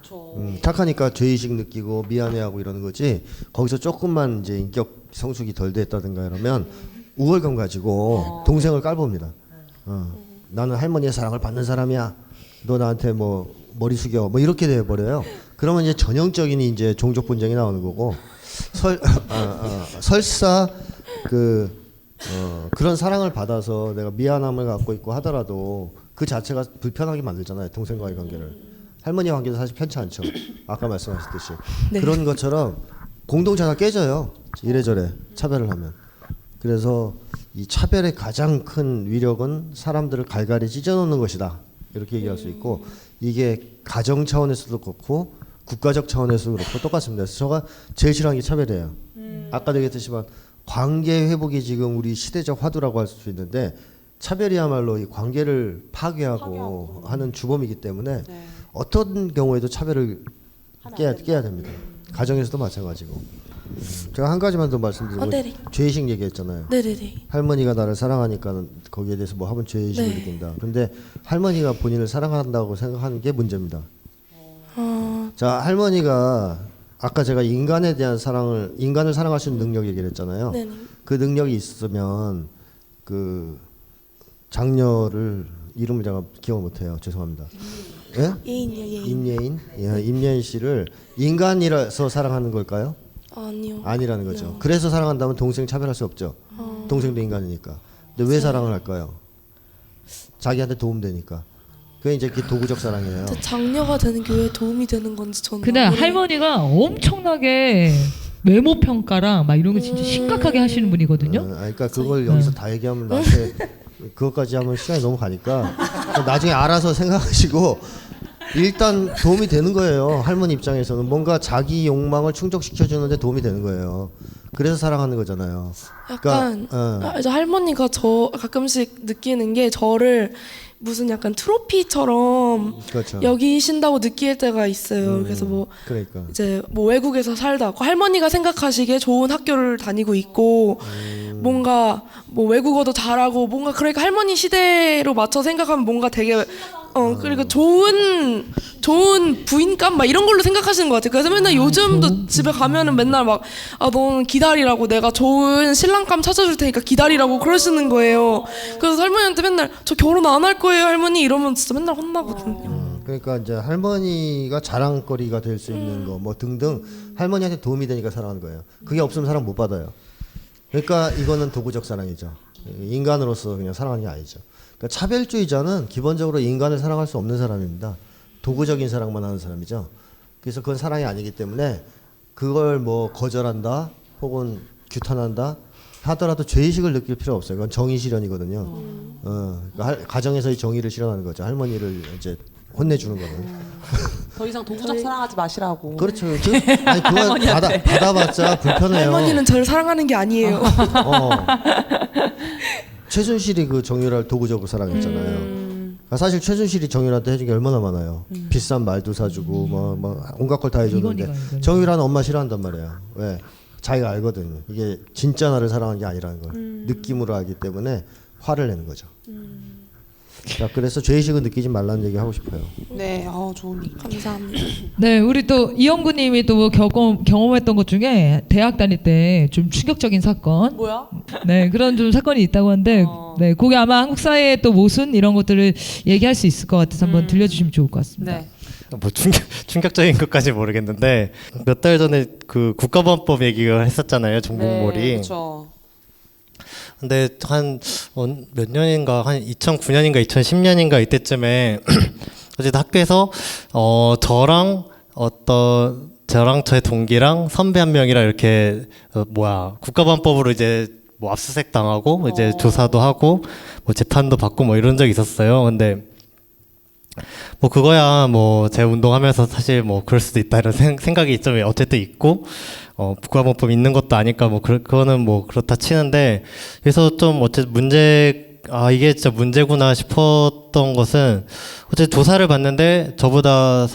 착하니까 죄의식 느끼고 미안해하고 이러는 거지. 거기서 조금만 이제 인격 성숙이 덜 됐다든가 이러면 우월감 가지고 동생을 깔봅니다. 나는 할머니의 사랑을 받는 사람이야. 너 나한테 뭐 머리 숙여. 뭐 이렇게 돼 버려요. 그러면 이제 전형적인 이제 종족 분쟁이 나오는 거고 설사 그런 사랑을 받아서 내가 미안함을 갖고 있고 하더라도 그 자체가 불편하게 만들잖아요. 동생과의 관계를. 할머니와 관계도 사실 편치 않죠. 아까 말씀하셨듯이. 네. 그런 것처럼 공동체가 깨져요. 이래저래 차별을 하면. 그래서 이 차별의 가장 큰 위력은 사람들을 갈갈이 찢어놓는 것이다. 이렇게 얘기할 수 있고 이게 가정 차원에서도 그렇고 국가적 차원에서도 그렇고 똑같습니다. 그래서 제가 제일 싫어하는 게 차별이에요. 아까도 얘기했지만 관계 회복이 지금 우리 시대적 화두라고 할 수 있는데 차별이야말로 이 관계를 파괴하고 하는 주범이기 때문에 네. 어떤 경우에도 차별을 깨야 됩니다. 가정에서도 마찬가지고. 제가 한 가지만 더 말씀드리면 네네. 죄의식 얘기했잖아요. 네네네. 할머니가 나를 사랑하니까 거기에 대해서 뭐 하면 죄의식을 네. 느낀다. 근데 할머니가 본인을 사랑한다고 생각하는 게 문제입니다. 자, 할머니가 아까 제가 인간에 대한 인간을 사랑할 수 있는 능력 얘기를 했잖아요. 네네. 그 능력이 있으면 그 장녀를 이름을 제가 기억 못해요. 죄송합니다. 예? 예인. 임예인 씨를 인간이라서 사랑하는 걸까요? 아니요. 아니라는 거죠. 그래서 사랑한다면 동생 차별할 수 없죠. 동생도 인간이니까. 근데 왜 사랑을 할까요? 자기한테 도움되니까. 그게 이제 그 도구적 사랑이에요. 장녀가 되는 게 왜 도움이 되는 건지 저는. 근데 할머니가 엄청나게 외모 평가랑 막 이런 거 진짜 심각하게 하시는 분이거든요. 그러니까 그걸 여기서 다 얘기하면 나한테 그것까지 하면 시간이 너무 가니까 나중에 알아서 생각하시고 일단 도움이 되는 거예요. 할머니 입장에서는 뭔가 자기 욕망을 충족시켜 주는데 도움이 되는 거예요. 그래서 사랑하는 거잖아요. 약간 그러니까, 이제 할머니가 저 가끔씩 느끼는 게 저를 무슨 약간 트로피처럼 그렇죠. 여기신다고 느낄 때가 있어요. 그래서 뭐 그러니까. 이제 뭐 외국에서 살다 할머니가 생각하시기에 좋은 학교를 다니고 있고 뭔가 뭐 외국어도 잘하고 뭔가 그러니까 할머니 시대로 맞춰 생각하면 뭔가 되게 그리고 좋은 부인감 막 이런 걸로 생각하시는 것 같아요. 그래서 맨날 요즘도 집에 가면은 맨날 막 너는 기다리라고 내가 좋은 신랑감 찾아줄 테니까 기다리라고 그러시는 거예요. 그래서 할머니한테 맨날 저 결혼 안 할 거예요 할머니 이러면 진짜 맨날 혼나거든요. 그러니까 이제 할머니가 자랑거리가 될 수 있는 거 뭐 등등 할머니한테 도움이 되니까 사랑하는 거예요. 그게 없으면 사랑 못 받아요. 그러니까 이거는 도구적 사랑이죠. 인간으로서 그냥 사랑하는 게 아니죠. 그러니까 차별주의자는 기본적으로 인간을 사랑할 수 없는 사람입니다. 도구적인 사랑만 하는 사람이죠. 그래서 그건 사랑이 아니기 때문에 그걸 뭐 거절한다 혹은 규탄한다 하더라도 죄의식을 느낄 필요 없어요. 그건 정의 실현이거든요. 그러니까 가정에서의 정의를 실현하는 거죠. 할머니를 이제 혼내주는 거는. 더 이상 도구적 사랑하지 마시라고. 그렇죠. 아니 그건 받아봤자 불편해요. 할머니는 저를 사랑하는 게 아니에요. 최순실이 그 정유라를 도구적으로 사랑했잖아요. 그러니까 사실 최순실이 정유라한테 해준 게 얼마나 많아요. 비싼 말도 사주고 뭐 온갖 걸 다 해줬는데 이거니까. 정유라는 엄마 싫어한단 말이에요. 왜? 자기가 알거든요. 이게 진짜 나를 사랑하는 게 아니라는 걸 느낌으로 알기 때문에 화를 내는 거죠. 자, 그래서 죄의식을 느끼지 말라는 얘기 하고 싶어요. 네, 좋은 얘기. 감사합니다. 네, 우리 또 이영구님이 또 경험했던 것 중에 대학 다닐 때 좀 충격적인 사건. 뭐야? 네, 그런 좀 사건이 있다고 하는데, 네, 그게 아마 한국 사회의 또 모순 이런 것들을 얘기할 수 있을 것 같아서 한번 들려주시면 좋을 것 같습니다. 네. 뭐 충격적인 것까지 모르겠는데 몇 달 전에 그 국가보안법 얘기를 했었잖아요. 정보몰이. 네, 그렇죠. 근데 한 몇 년인가 한 2009년인가 2010년인가 이때쯤에 어쨌든 학교에서 저랑 저의 동기랑 선배 한 명이랑 이렇게 국가보안법으로 이제 뭐 압수수색 당하고 이제 조사도 하고 뭐 재판도 받고 뭐 이런 적이 있었어요. 근데 뭐 그거야 뭐 제가 운동하면서 사실 뭐 그럴 수도 있다 이런 생각이 좀 어쨌든 있고 국가보안법 있는 것도 아니까 뭐 그거는 뭐 그렇다 치는데 그래서 좀 어쨌든 이게 진짜 문제구나 싶었던 것은 어쨌든 조사를 받는데 저보다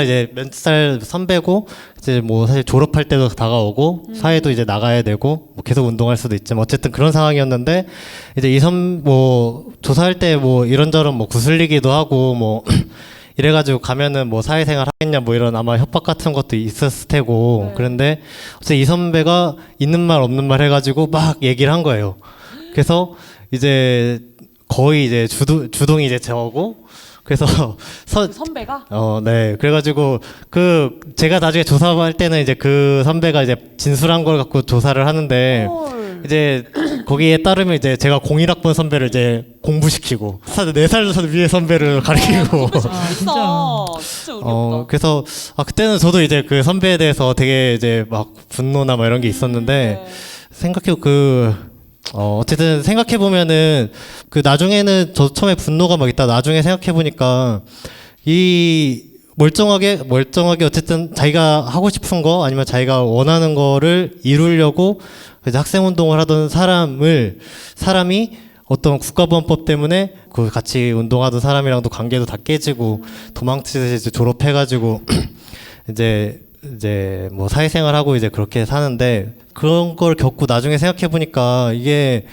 이제 몇 살 선배고 이제 뭐 사실 졸업할 때도 다가오고 사회도 이제 나가야 되고 뭐 계속 운동할 수도 있지만 어쨌든 그런 상황이었는데 이제 뭐 조사할 때 뭐 이런저런 뭐 구슬리기도 하고 뭐 이래가지고 가면은 뭐 사회생활 하겠냐 뭐 이런 아마 협박 같은 것도 있었을 테고 그런데 어쨌든 이 선배가 있는 말 없는 말 해가지고 막 얘기를 한 거예요. 그래서 이제 거의 이제 주동이 이제 저고 그래서 선배가? 네. 그래가지고 제가 나중에 조사할 때는 이제 그 선배가 이제 진술한 걸 갖고 조사를 하는데 이제 거기에 따르면 이제 제가 01학번 선배를 이제 공부시키고 4살 위에 선배를 가리키고 진짜 어렵다. 그래서 그때는 저도 이제 그 선배에 대해서 되게 이제 막 분노나 막 이런 게 있었는데 어쨌든 생각해보면은 나중에는 저 처음에 분노가 막 있다 나중에 생각해보니까 이 멀쩡하게 어쨌든 자기가 하고 싶은 거 아니면 자기가 원하는 거를 이루려고 이제 학생운동을 하던 사람이 어떤 국가보안법 때문에 그 같이 운동하던 사람이랑도 관계도 다 깨지고 도망치듯이 이제 졸업해가지고 이제 뭐 사회생활하고 이제 그렇게 사는데 그런 걸 겪고 나중에 생각해 보니까 이게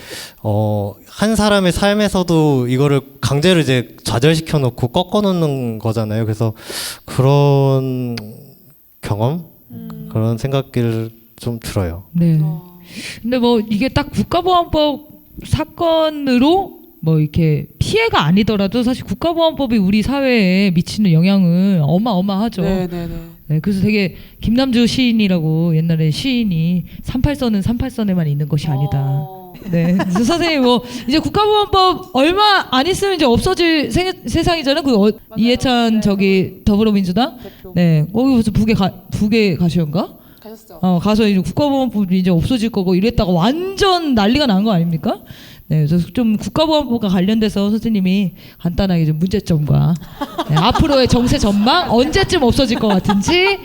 한 사람의 삶에서도 이거를 강제로 이제 좌절시켜 놓고 꺾어 놓는 거잖아요. 그래서 그런 경험 그런 생각을 좀 들어요. 네. 근데 뭐 이게 딱 국가보안법 사건으로 뭐 이렇게 피해가 아니더라도 사실 국가보안법이 우리 사회에 미치는 영향은 어마어마하죠. 네, 그래서 되게 김남주 시인이라고 옛날에 시인이 38선은 38선에만 있는 것이 아니다. 네, 그래서 선생님 뭐 이제 국가보안법 얼마 안 있으면 이제 없어질 세상이잖아요. 이해찬 더불어민주당 대표. 네, 거기 무슨 북에 가시던가? 가셨죠? 가서 이제 국가보안법이 이제 없어질 거고 이랬다가 완전 난리가 난 거 아닙니까? 네, 그래서 좀 국가보안법과 관련돼서 선생님이 간단하게 좀 문제점과 네, 앞으로의 정세 전망 언제쯤 없어질 것 같은지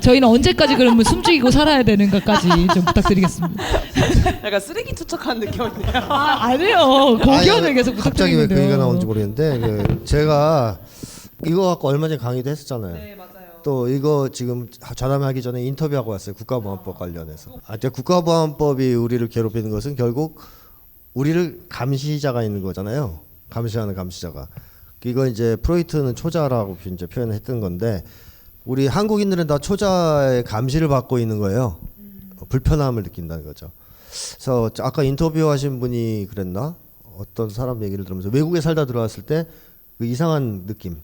저희는 언제까지 그러면 숨죽이고 살아야 되는 것까지 좀 부탁드리겠습니다. 약간 쓰레기 투척하는 느낌이네요. 아니에요. 고견을 계속 갑자기 왜 그 얘기가 나오는지 부탁드리는데요. 모르겠는데 제가 이거 갖고 얼마 전에 강의도 했었잖아요. 네, 맞아요. 또 이거 지금 좌담하기 전에 인터뷰하고 왔어요. 국가보안법 관련해서. 국가보안법이 우리를 괴롭히는 것은 결국 우리를 감시자가 있는 거잖아요. 감시하는 감시자가. 이거 이제 프로이트는 초자라고 이제 표현을 했던 건데 우리 한국인들은 다 초자의 감시를 받고 있는 거예요. 불편함을 느낀다는 거죠. 그래서 아까 인터뷰하신 분이 그랬나? 어떤 사람 얘기를 들으면서 외국에 살다 들어왔을 때 그 이상한 느낌.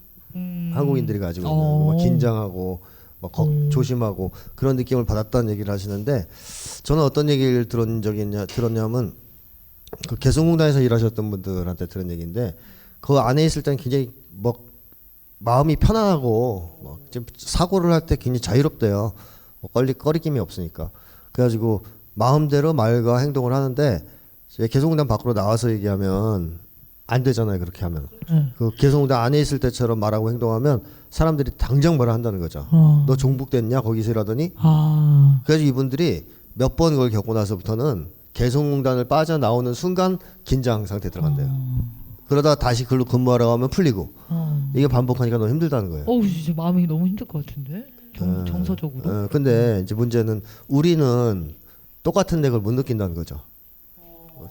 한국인들이 가지고 있는 뭐 긴장하고 뭐 조심하고 그런 느낌을 받았다는 얘기를 하시는데 저는 어떤 얘기를 들었냐면 그 개성공단에서 일하셨던 분들한테 들은 얘기인데 그 안에 있을 때는 굉장히 뭐 마음이 편안하고 뭐 사고를 할 때 굉장히 자유롭대요. 뭐 꺼리낌이 없으니까. 그래가지고 마음대로 말과 행동을 하는데 개성공단 밖으로 나와서 얘기하면 안 되잖아요. 그렇게 하면 그 개성공단 안에 있을 때처럼 말하고 행동하면 사람들이 당장 뭐라 한다는 거죠. 너 종북됐냐 거기서 일하더니. 그래서 이분들이 몇 번 그걸 겪고 나서부터는 개성공단을 빠져나오는 순간 긴장 상태에 들어간대요. 그러다 다시 글로 근무하러 가면 풀리고 이게 반복하니까 너무 힘들다는 거예요. 진짜 마음이 너무 힘들 것 같은데 정서적으로. 근데 이제 문제는 우리는 똑같은데 그걸 못 느낀다는 거죠.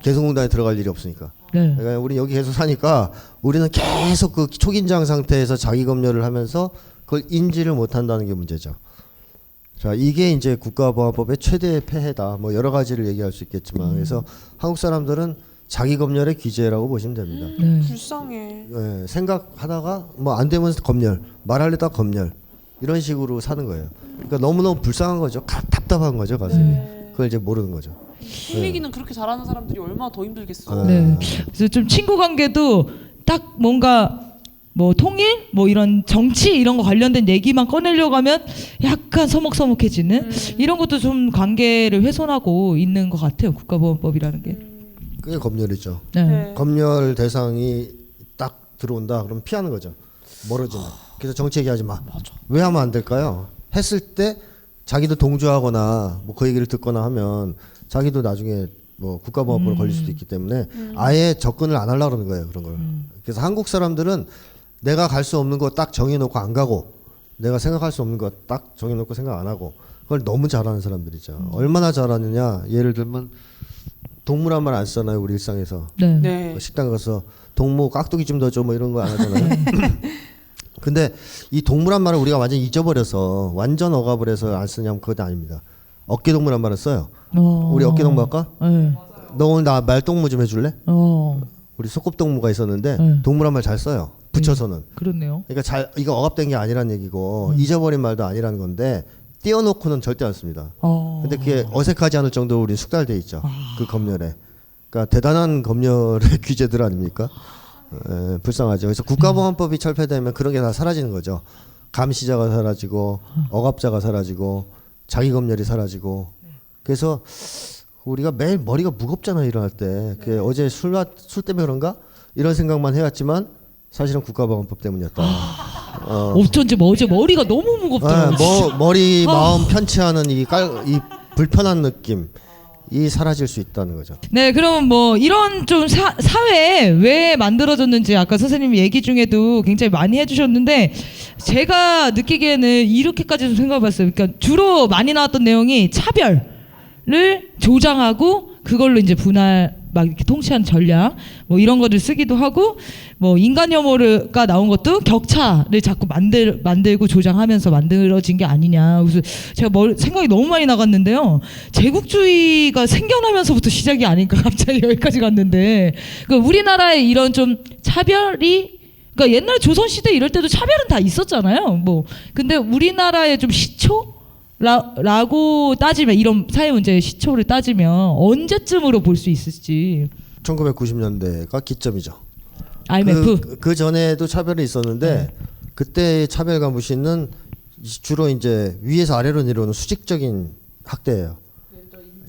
개성공단에 들어갈 일이 없으니까. 네. 그러니까 우리 여기 계속 사니까 우리는 계속 그 초긴장 상태에서 자기 검열을 하면서 그걸 인지를 못한다는 게 문제죠. 자, 이게 이제 국가보안법의 최대의 폐해다. 뭐 여러 가지를 얘기할 수 있겠지만 그래서 한국 사람들은 자기 검열의 귀재라고 보시면 됩니다. 네. 불쌍해. 네, 생각하다가 뭐 안 되면 검열, 말하려다 검열 이런 식으로 사는 거예요. 그러니까 너무너무 불쌍한 거죠. 답답한 거죠, 가슴이. 그걸 이제 모르는 거죠. 꾸미기는 그렇게 잘하는 사람들이 얼마나 더 힘들겠어. 네. 그래서 좀 친구 관계도 딱 뭔가 뭐 통일, 뭐 이런 정치 이런 거 관련된 얘기만 꺼내려고 하면 약간 서먹서먹해지는 이런 것도 좀 관계를 훼손하고 있는 것 같아요. 국가보안법이라는 게. 그게 검열이죠. 네. 네. 검열 대상이 딱 들어온다. 그럼 피하는 거죠. 멀어지면. 그래서 정치 얘기하지 마. 왜 하면 안 될까요? 했을 때 자기도 동조하거나 뭐 그 얘기를 듣거나 하면 자기도 나중에 뭐 국가보안법으로 걸릴 수도 있기 때문에 아예 접근을 안 하려고 그러는 거예요. 그런 걸. 그래서 한국 사람들은 내가 갈 수 없는 거 딱 정해놓고 안 가고 내가 생각할 수 없는 거 딱 정해놓고 생각 안 하고 그걸 너무 잘하는 사람들이죠. 얼마나 잘하느냐. 예를 들면 동무란 말 안 쓰잖아요. 우리 일상에서. 네. 네. 식당 가서 동무 깍두기 좀 더 줘 뭐 이런 거 안 하잖아요. 근데 이 동무란 말을 우리가 완전 잊어버려서 완전 억압을 해서 안 쓰냐면 그건 아닙니다. 어깨동무란 말을 써요. 우리 어깨동무 할까? 네. 너 오늘 나 말동무 좀 해줄래? 우리 소꿉동무가 있었는데 네. 동무란 말 잘 써요. 붙여서는. 그렇네요. 그러니까 이거 억압된 게 아니란 얘기고 잊어버린 말도 아니라는 건데 띄워놓고는 절대 안 씁니다. 근데 그게 어색하지 않을 정도로 우리 숙달돼 있죠. 그 검열에. 그러니까 대단한 검열의 규제들 아닙니까? 불쌍하죠. 그래서 국가보안법이 철폐되면 그런 게 다 사라지는 거죠. 감시자가 사라지고 억압자가 사라지고 자기 검열이 사라지고. 그래서 우리가 매일 머리가 무겁잖아요. 일어날 때. 그게 어제 술 때문에 그런가? 이런 생각만 해왔지만 사실은 국가보안법 때문이었다. 어쩐지 어제 머리가 너무 무겁더라고요. 머리 마음 편치하는 이 불편한 느낌 이 사라질 수 있다는 거죠. 네, 그럼 뭐 이런 좀 사회 왜 만들어졌는지 아까 선생님 얘기 중에도 굉장히 많이 해주셨는데 제가 느끼기에는 이렇게까지 좀 생각해봤어요. 그러니까 주로 많이 나왔던 내용이 차별을 조장하고 그걸로 이제 분할 막 이렇게 통치하는 전략 뭐 이런 거를 쓰기도 하고 뭐 인간 혐오가 나온 것도 격차를 자꾸 만들고 조장하면서 만들어진 게 아니냐. 그래서 제가 생각이 너무 많이 나갔는데요. 제국주의가 생겨나면서부터 시작이 아닐까 갑자기 여기까지 갔는데 그러니까 우리나라의 이런 좀 차별이 그러니까 옛날 조선시대 이럴 때도 차별은 다 있었잖아요. 뭐 근데 우리나라의 좀 시초 라고 따지면 이런 사회 문제의 시초를 따지면 언제쯤으로 볼 수 있을지. 1990년대가 기점이죠. IMF. 그 전에도 차별이 있었는데 그때의 차별과 무시는 주로 이제 위에서 아래로 내려오는 수직적인 학대예요.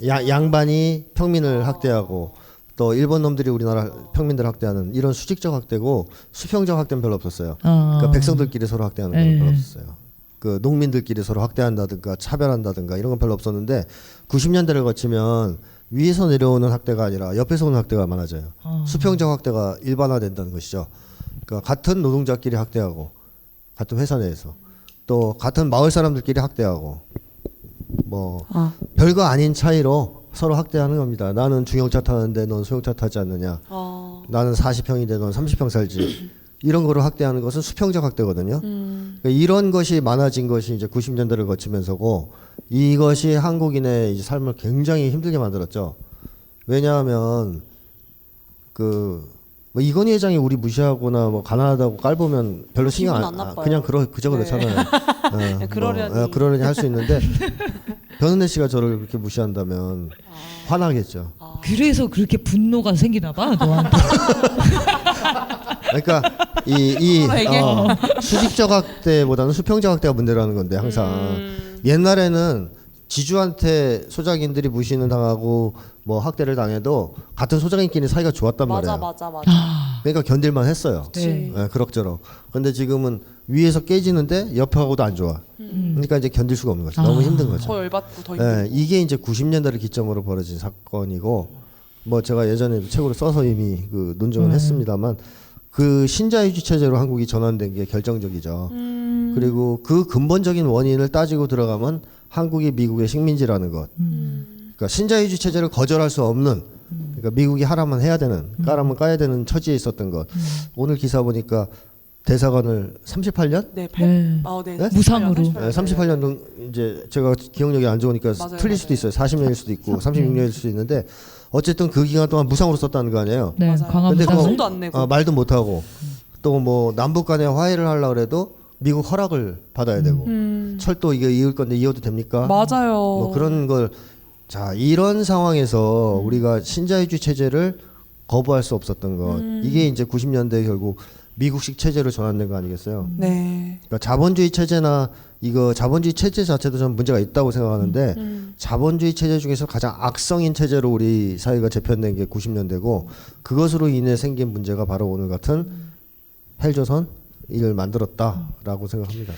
양반이 평민을 학대하고 또 일본 놈들이 우리나라 평민들 학대하는 이런 수직적 학대고 수평적 학대는 별로 없었어요. 그러니까 백성들끼리 서로 학대하는 건 별로 없었어요. 그 농민들끼리 서로 학대한다든가 차별한다든가 이런 건 별로 없었는데 90년대를 거치면 위에서 내려오는 학대가 아니라 옆에서 오는 학대가 많아져요. 수평적 학대가 일반화된다는 것이죠. 그러니까 같은 노동자끼리 학대하고 같은 회사 내에서 또 같은 마을 사람들끼리 학대하고 뭐 별거 아닌 차이로 서로 학대하는 겁니다. 나는 중형차 타는데 넌 소형차 타지 않느냐. 나는 40평인데 넌 30평 살지. 이런 거로 학대하는 것은 수평적 학대거든요. 그러니까 이런 것이 많아진 것이 이제 90년대를 거치면서고 이것이 한국인의 이제 삶을 굉장히 힘들게 만들었죠. 왜냐하면 뭐 이건희 회장이 우리 무시하거나 뭐 가난하다고 깔보면 별로 신경 기분 안 안 나빠요. 그냥 그저 네. 그렇잖아요. 그러려니. 그러려니 할 수 있는데 변은혜 씨가 저를 그렇게 무시한다면 화나겠죠. 그래서 그렇게 분노가 생기나 봐 너한테. 그러니까 이 서로에게? 수직적 학대보다는 수평적 학대가 문제라는 건데 항상 옛날에는 지주한테 소작인들이 무시는 당하고 뭐 학대를 당해도 같은 소작인끼리 사이가 좋았단 말이에요. 맞아. 그러니까 견딜만 했어요. 네. 네, 그럭저럭. 근데 지금은 위에서 깨지는데 옆하고도 안 좋아. 그러니까 이제 견딜 수가 없는 거죠. 너무 힘든 거죠. 더 열받고 더 힘들고. 네, 이게 이제 90년대를 기점으로 벌어진 사건이고 뭐 제가 예전에 책으로 써서 이미 그 논증을 했습니다만 그 신자유주의 체제로 한국이 전환된 게 결정적이죠. 그리고 그 근본적인 원인을 따지고 들어가면 한국이 미국의 식민지라는 것. 그러니까 신자유주의 체제를 거절할 수 없는 그러니까 미국이 하라면 해야 되는 까라면 까야 되는 처지에 있었던 것. 오늘 기사 보니까 대사관을 38년? 네, 네. 네? 무상으로. 네, 38년 동 이제 제가 기억력이 안 좋으니까 맞아요, 틀릴 수도 있어요. 40년일 수도 있고 36년일 수도 있는데 어쨌든 그 기간 동안 무상으로 썼다는 거 아니에요. 네, 맞아요. 광화 근데 무상을. 돈도 안 내고. 말도 못 하고 또 뭐 남북 간에 화해를 하려고 그래도 미국 허락을 받아야 되고 철도 이게 이을 건데 이어도 됩니까? 맞아요. 뭐 그런 걸 자 이런 상황에서 우리가 신자유주의 체제를 거부할 수 없었던 것 이게 이제 90년대 결국 미국식 체제로 전환된 거 아니겠어요? 네. 그러니까 자본주의 체제나 이거 자본주의 체제 자체도 저는 문제가 있다고 생각하는데 자본주의 체제 중에서 가장 악성인 체제로 우리 사회가 재편된 게 90년대고 그것으로 인해 생긴 문제가 바로 오늘 같은 헬조선 을 만들었다라고 생각합니다.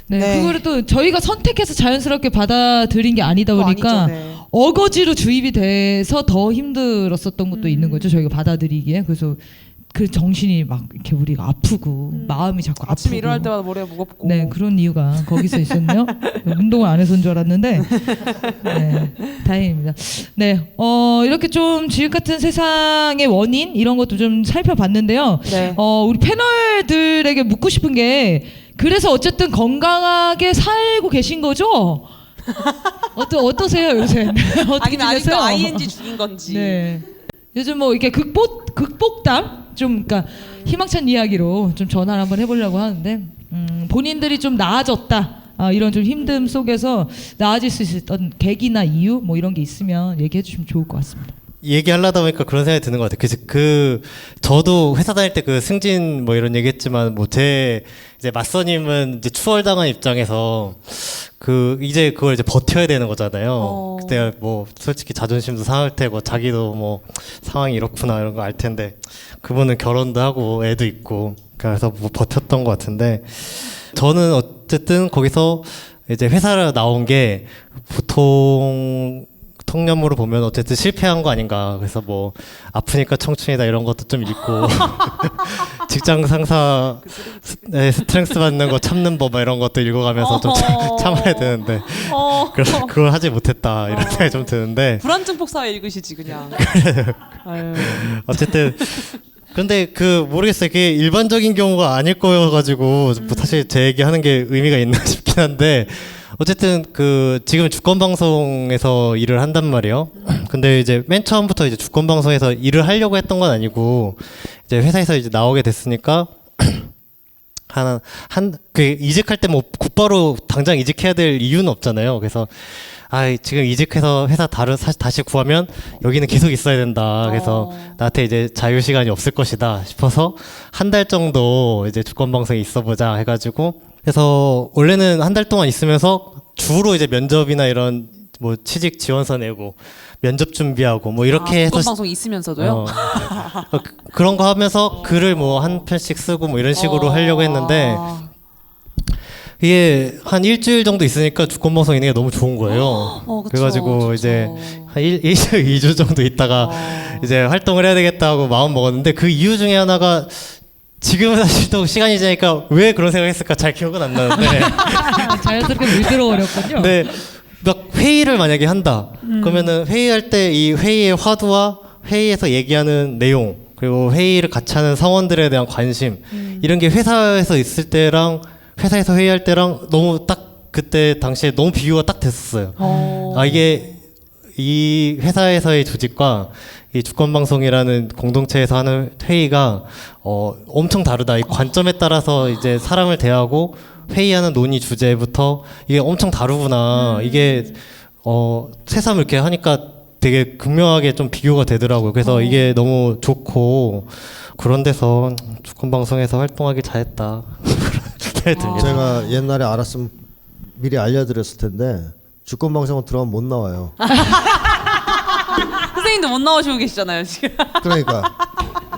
네, 네. 그거를 또 저희가 선택해서 자연스럽게 받아들인 게 아니다 그거 보니까 아니죠, 네. 어거지로 주입이 돼서 더 힘들었었던 것도 있는 거죠. 저희가 받아들이기에. 그래서 그 정신이 막 이렇게 우리가 아프고 마음이 자꾸 아침에 아프고. 일어날 때마다 머리가 무겁고. 네, 그런 이유가 거기서 있었네요. 운동을 안 해서인 줄 알았는데, 네, 다행입니다. 네, 이렇게 좀 지읒 같은 세상의 원인 이런 것도 좀 살펴봤는데요. 네. 우리 패널들에게 묻고 싶은 게 그래서 어쨌든 건강하게 살고 계신 거죠? 어떠세요 요새? 어떻게 아니면 아직도 지내세요? ING 중인 건지. 네. 요즘 뭐 이렇게 극복담 좀 그러니까 희망찬 이야기로 좀 전화를 한번 해보려고 하는데 본인들이 좀 나아졌다 이런 좀 힘듦 속에서 나아질 수 있었던 계기나 이유 뭐 이런 게 있으면 얘기해 주시면 좋을 것 같습니다. 얘기하려다 보니까 그런 생각이 드는 것 같아요. 저도 회사 다닐 때 그 승진 뭐 이런 얘기했지만 뭐 제 이제 맞서님은 이제 추월당한 입장에서 이제 그걸 이제 버텨야 되는 거잖아요. 그때 뭐 솔직히 자존심도 상할 테고 자기도 뭐 상황이 이렇구나 이런 거 알 텐데 그분은 결혼도 하고 애도 있고 그래서 뭐 버텼던 것 같은데 저는 어쨌든 거기서 이제 회사를 나온 게 보통 통념으로 보면 어쨌든 실패한 거 아닌가. 그래서 뭐 아프니까 청춘이다 이런 것도 좀 읽고 직장 상사 스트렝스 받는 거 참는 법 이런 것도 읽어가면서 좀 참아야 되는데 그걸 하지 못했다 이런 생각이 좀 드는데 불안증폭 사회 읽으시지 그냥. 아유. 어쨌든 근데 모르겠어요. 그게 일반적인 경우가 아닐 거여가지고 뭐 사실 제 얘기하는 게 의미가 있나 싶긴 한데 어쨌든 지금 주권 방송에서 일을 한단 말이에요. 근데 이제 맨 처음부터 이제 주권 방송에서 일을 하려고 했던 건 아니고 이제 회사에서 이제 나오게 됐으니까 이직할 때 뭐 곧바로 당장 이직해야 될 이유는 없잖아요. 그래서 지금 이직해서 회사 다시 구하면 여기는 계속 있어야 된다. 그래서 나한테 이제 자유 시간이 없을 것이다 싶어서 한 달 정도 이제 주권 방송에 있어보자 해가지고 그래서 원래는 한 달 동안 있으면서 주로 이제 면접이나 이런 뭐 취직 지원서 내고 면접 준비하고 뭐 이렇게 해서 방송 있으면서도요. 그런 거 하면서 글을 뭐 한 편씩 쓰고 뭐 이런 식으로 하려고 했는데 이게 한 일주일 정도 있으니까 주권 방송 있는 게 너무 좋은 거예요. 그쵸, 그래가지고 좋죠. 이제 한 2주 정도 있다가 이제 활동을 해야 되겠다 하고 마음 먹었는데 그 이유 중에 하나가 지금은 사실 또 시간이 지나니까 왜 그런 생각했을까 잘 기억은 안 나는데 자연스럽게 물들어 버렸군요. 근데 막 회의를 만약에 한다 그러면은 회의할 때 이 회의의 화두와 회의에서 얘기하는 내용 그리고 회의를 같이 하는 사원들에 대한 관심 이런 게 회사에서 있을 때랑 회사에서 회의할 때랑 너무 딱 그때 당시에 너무 비교가 딱 됐었어요. 아 이게 이 회사에서의 조직과 이 주권방송이라는 공동체에서 하는 회의가 엄청 다르다. 이 관점에 따라서 이제 사람을 대하고 회의하는 논의 주제부터 이게 엄청 다르구나. 이게 새삼 이렇게 하니까 되게 극명하게 좀 비교가 되더라고요. 그래서 이게 너무 좋고 그런 데서 주권방송에서 활동하기 잘했다. 생각이 듭니다. 제가 옛날에 알았으면 미리 알려드렸을 텐데 주권 방송은 들어가면 못 나와요. 선생님도 못 나오시고 계시잖아요 지금. 그러니까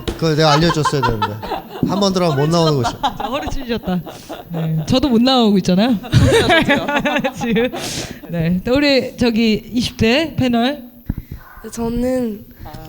그걸 내가 알려줬어야 되는데 한 번 들어가면 못 나오는 곳이. 자, 허리 찢으셨다. 네, 저도 못 나오고 있잖아요. 지금. 네, 또 우리 저기 20대 패널.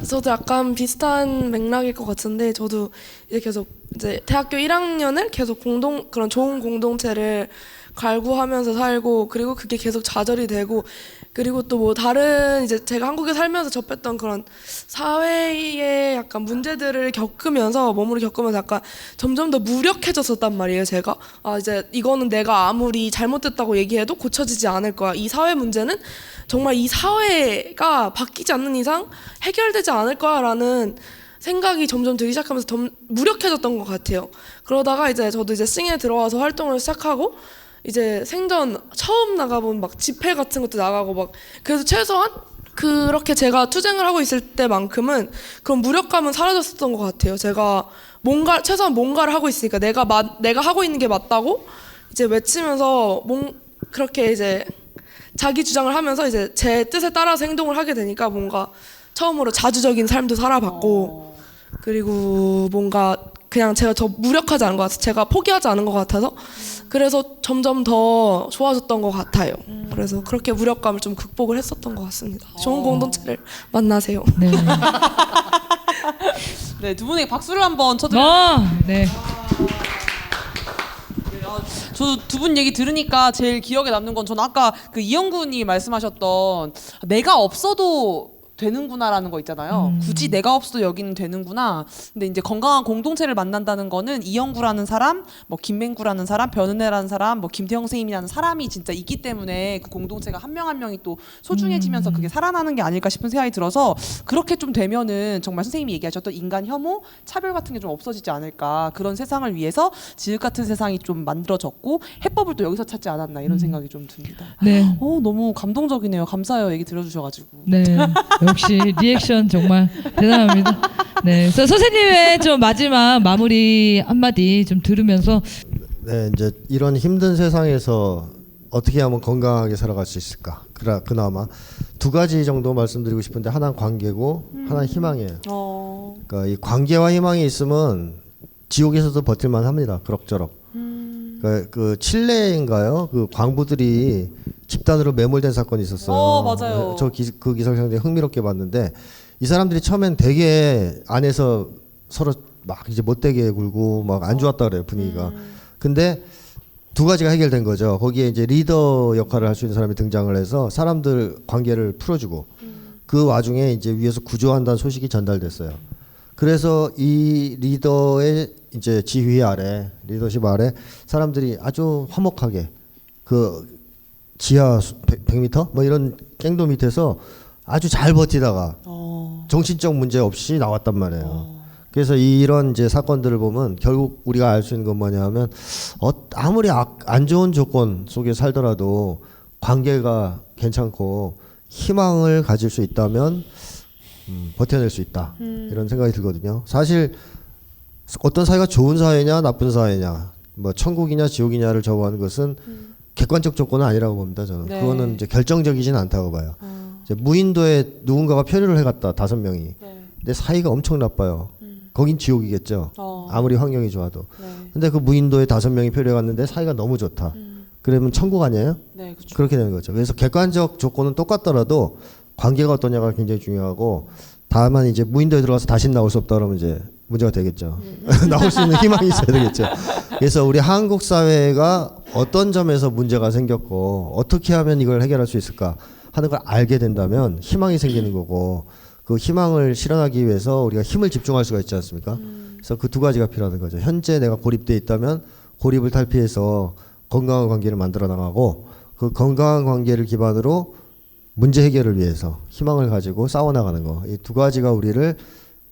저도 약간 비슷한 맥락일 것 같은데 저도 이제 계속 이제 대학교 1학년을 계속 그런 좋은 공동체를 갈구하면서 살고 그리고 그게 계속 좌절이 되고 그리고 또 뭐 다른 이제 제가 한국에 살면서 접했던 그런 사회의 약간 문제들을 겪으면서 몸으로 겪으면서 약간 점점 더 무력해졌었단 말이에요. 제가 이제 이거는 내가 아무리 잘못됐다고 얘기해도 고쳐지지 않을 거야. 이 사회 문제는 정말 이 사회가 바뀌지 않는 이상 해결되지 않을 거야라는 생각이 점점 들기 시작하면서 더 무력해졌던 것 같아요. 그러다가 이제 저도 이제 싱에 들어와서 활동을 시작하고 이제 생전 처음 나가본 막 집회 같은 것도 나가고 막 그래서 최소한 그렇게 제가 투쟁을 하고 있을 때만큼은 그런 무력감은 사라졌었던 것 같아요. 제가 최소한 뭔가를 하고 있으니까 내가 하고 있는 게 맞다고 이제 외치면서 그렇게 이제 자기 주장을 하면서 이제 제 뜻에 따라서 행동을 하게 되니까 뭔가 처음으로 자주적인 삶도 살아봤고 그리고 뭔가 그냥 제가 더 무력하지 않은 것 같아서 제가 포기하지 않은 것 같아서 그래서 점점 더 좋아졌던 것 같아요. 그래서 그렇게 무력감을 좀 극복을 했었던 것 같습니다. 좋은 공동체를 만나세요. 네. 네, 두 분에게 박수를 한번 쳐드릴게요. 네. 저 두 분 얘기 들으니까 제일 기억에 남는 건 저는 아까 그 이영군이 말씀하셨던 내가 없어도 되는구나라는 거 있잖아요. 굳이 내가 없어도 여기는 되는구나. 근데 이제 건강한 공동체를 만난다는 거는 이영구라는 사람, 뭐 김맹구라는 사람, 변은혜라는 사람, 뭐 김태형 선생님이라는 사람이 진짜 있기 때문에 그 공동체가 한 명 한 명이 또 소중해지면서 그게 살아나는 게 아닐까 싶은 생각이 들어서 그렇게 좀 되면은 정말 선생님이 얘기하셨던 인간 혐오, 차별 같은 게 좀 없어지지 않을까. 그런 세상을 위해서 지읒 같은 세상이 좀 만들어졌고 해법을 또 여기서 찾지 않았나 이런 생각이 좀 듭니다. 네. 너무 감동적이네요. 감사해요. 얘기 들어주셔가지고. 네. 역시 리액션 정말 대단합니다. 네. 그래서 선생님의 좀 마지막 마무리 한마디 좀 들으면서 네, 이제 이런 힘든 세상에서 어떻게 하면 건강하게 살아갈 수 있을까? 그나마 두 가지 정도 말씀드리고 싶은데 하나는 관계고 하나는 희망이에요. 그러니까 이 관계와 희망이 있으면 지옥에서도 버틸만 합니다. 그럭저럭. 그러니까 그 칠레인가요? 그 광부들이 집단으로 매몰된 사건이 있었어요. 맞아요. 그 기사를 상당히 흥미롭게 봤는데 이 사람들이 처음엔 되게 안에서 서로 막 이제 못되게 굴고 막 안 좋았다 그래요, 분위기가. 근데 두 가지가 해결된 거죠. 거기에 이제 리더 역할을 할 수 있는 사람이 등장을 해서 사람들 관계를 풀어주고 그 와중에 이제 위에서 구조한다는 소식이 전달됐어요. 그래서 이 리더의 이제 지휘 아래, 리더십 아래 사람들이 아주 화목하게 그 지하 100m 뭐 이런 갱도 밑에서 아주 잘 버티다가 정신적 문제 없이 나왔단 말이에요. 그래서 이런 이제 사건들을 보면 결국 우리가 알 수 있는 건 뭐냐면 아무리 안 좋은 조건 속에 살더라도 관계가 괜찮고 희망을 가질 수 있다면 버텨낼 수 있다 이런 생각이 들거든요. 사실 어떤 사회가 좋은 사회냐 나쁜 사회냐 뭐 천국이냐 지옥이냐를 저거하는 것은 객관적 조건은 아니라고 봅니다. 저는 네. 그거는 이제 결정적이진 않다고 봐요. 이제 무인도에 누군가가 표류를 해갔다 5명이. 네. 근데 사이가 엄청 나빠요. 거긴 지옥이겠죠. 아무리 환경이 좋아도. 네. 근데 그 무인도에 5명이 표류해갔는데 사이가 너무 좋다. 그러면 천국 아니에요? 네, 그렇죠. 그렇게 되는 거죠. 그래서 객관적 조건은 똑같더라도 관계가 어떠냐가 굉장히 중요하고 다만 이제 무인도에 들어가서 다시 나올 수 없다 그러면 이제 문제가 되겠죠. 나올 수 있는 희망이 있어야 되겠죠. 그래서 우리 한국 사회가 어떤 점에서 문제가 생겼고 어떻게 하면 이걸 해결할 수 있을까 하는 걸 알게 된다면 희망이 생기는 거고 그 희망을 실현하기 위해서 우리가 힘을 집중할 수가 있지 않습니까? 그래서 그 두 가지가 필요한 거죠. 현재 내가 고립돼 있다면 고립을 탈피해서 건강한 관계를 만들어 나가고 그 건강한 관계를 기반으로 문제 해결을 위해서 희망을 가지고 싸워 나가는 거. 이 두 가지가 우리를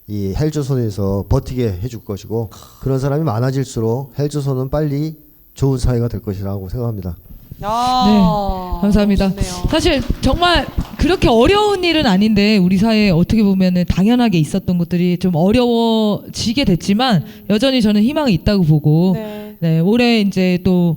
이 헬조선에서 버티게 해줄 것이고 그런 사람이 많아질수록 헬조선은 빨리 좋은 사회가 될 것이라고 생각합니다. 야, 네, 감사합니다. 좋네요. 사실 정말 그렇게 어려운 일은 아닌데 우리 사회에 어떻게 보면은 당연하게 있었던 것들이 좀 어려워지게 됐지만 여전히 저는 희망이 있다고 보고 네. 네, 올해 이제 또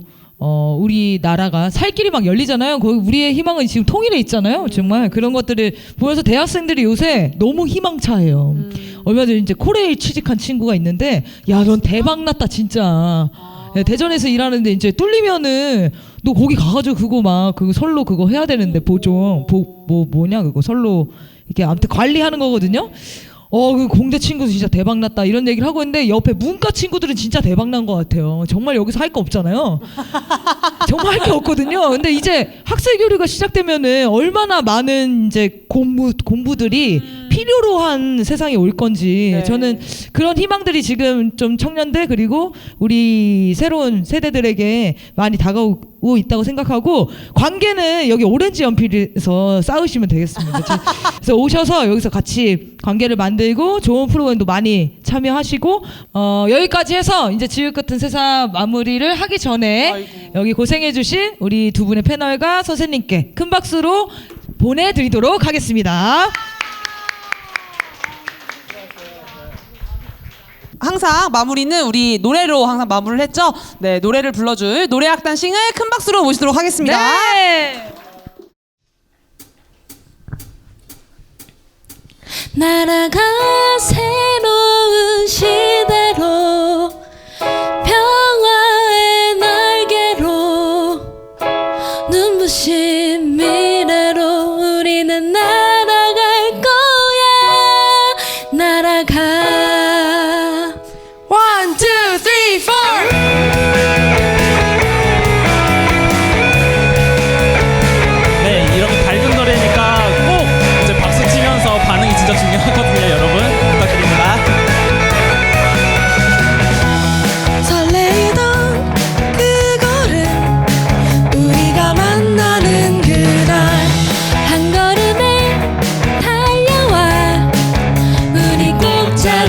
우리나라가 살 길이 막 열리잖아요. 거기 우리의 희망은 지금 통일에 있잖아요. 정말 그런 것들을 보면서 대학생들이 요새 너무 희망차예요. 얼마 전에 이제 코레일 취직한 친구가 있는데 야, 넌 대박 났다 진짜. 네, 대전에서 일하는데 이제 뚫리면은 너 거기 가가지고 그거 막 그거 선로 그거 해야 되는데 보종 뭐냐 그거 선로 이렇게 아무튼 관리하는 거거든요. 그 공대 친구도 진짜 대박 났다 이런 얘기를 하고 있는데 옆에 문과 친구들은 진짜 대박 난 것 같아요. 정말 여기서 할 거 없잖아요. 정말 할 게 없거든요. 근데 이제 학생 교류가 시작되면은 얼마나 많은 이제 공부들이 필요로 한 세상이 올 건지 네. 저는 그런 희망들이 지금 좀 청년들 그리고 우리 새로운 세대들에게 많이 다가오고 있다고 생각하고 관계는 여기 오렌지 연필에서 싸우시면 되겠습니다. 그래서 오셔서 여기서 같이 관계를 만들고 좋은 프로그램도 많이 참여하시고 여기까지 해서 이제 지읒 같은 세상 마무리를 하기 전에 아이고. 여기 고생해주신 우리 두 분의 패널과 선생님께 큰 박수로 보내드리도록 하겠습니다. 항상 마무리는 우리 노래로 항상 마무리를 했죠. 네, 노래를 불러줄 노래악단 싱을 큰 박수로 모시도록 하겠습니다. 네. 날아가 새로운 시대로 평화의 날개로 눈부신 미래로 우리는 날아갈 거야. 날아가. 1, 2, 3, 4. 네, 이렇게 밝은 노래니까 꼭 이제 박수 치면서 반응이 진짜 중요하거든요, 여러분. 부탁드립니다. 설레이던 그 걸음 우리가 만나는 그날 한 걸음에 달려와 우리 꼭 잡아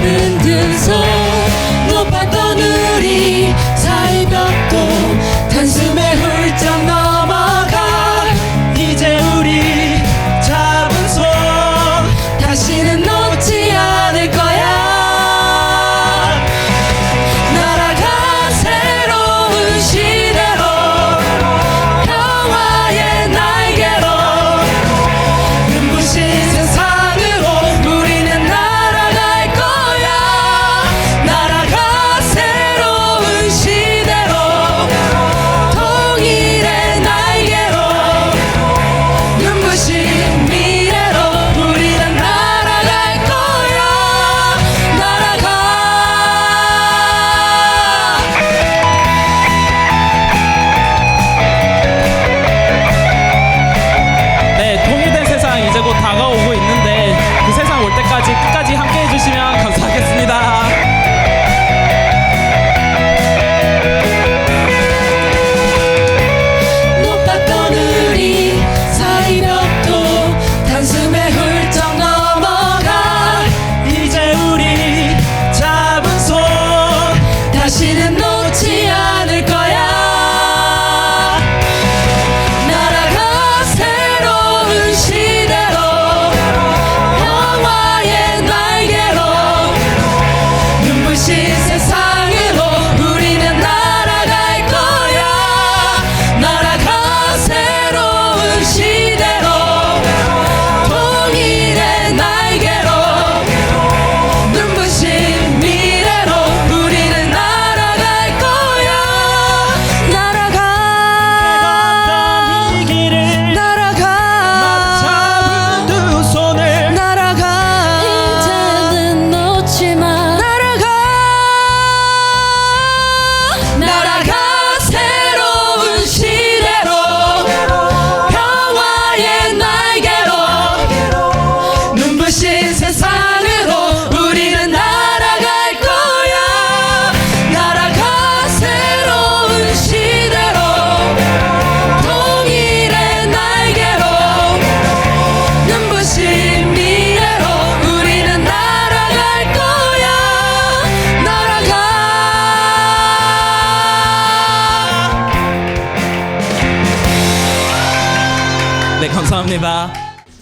네, 감사합니다.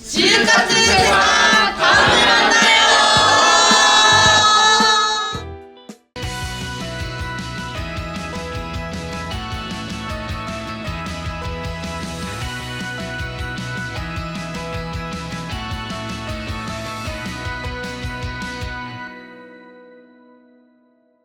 지읒 같은 세상 다음에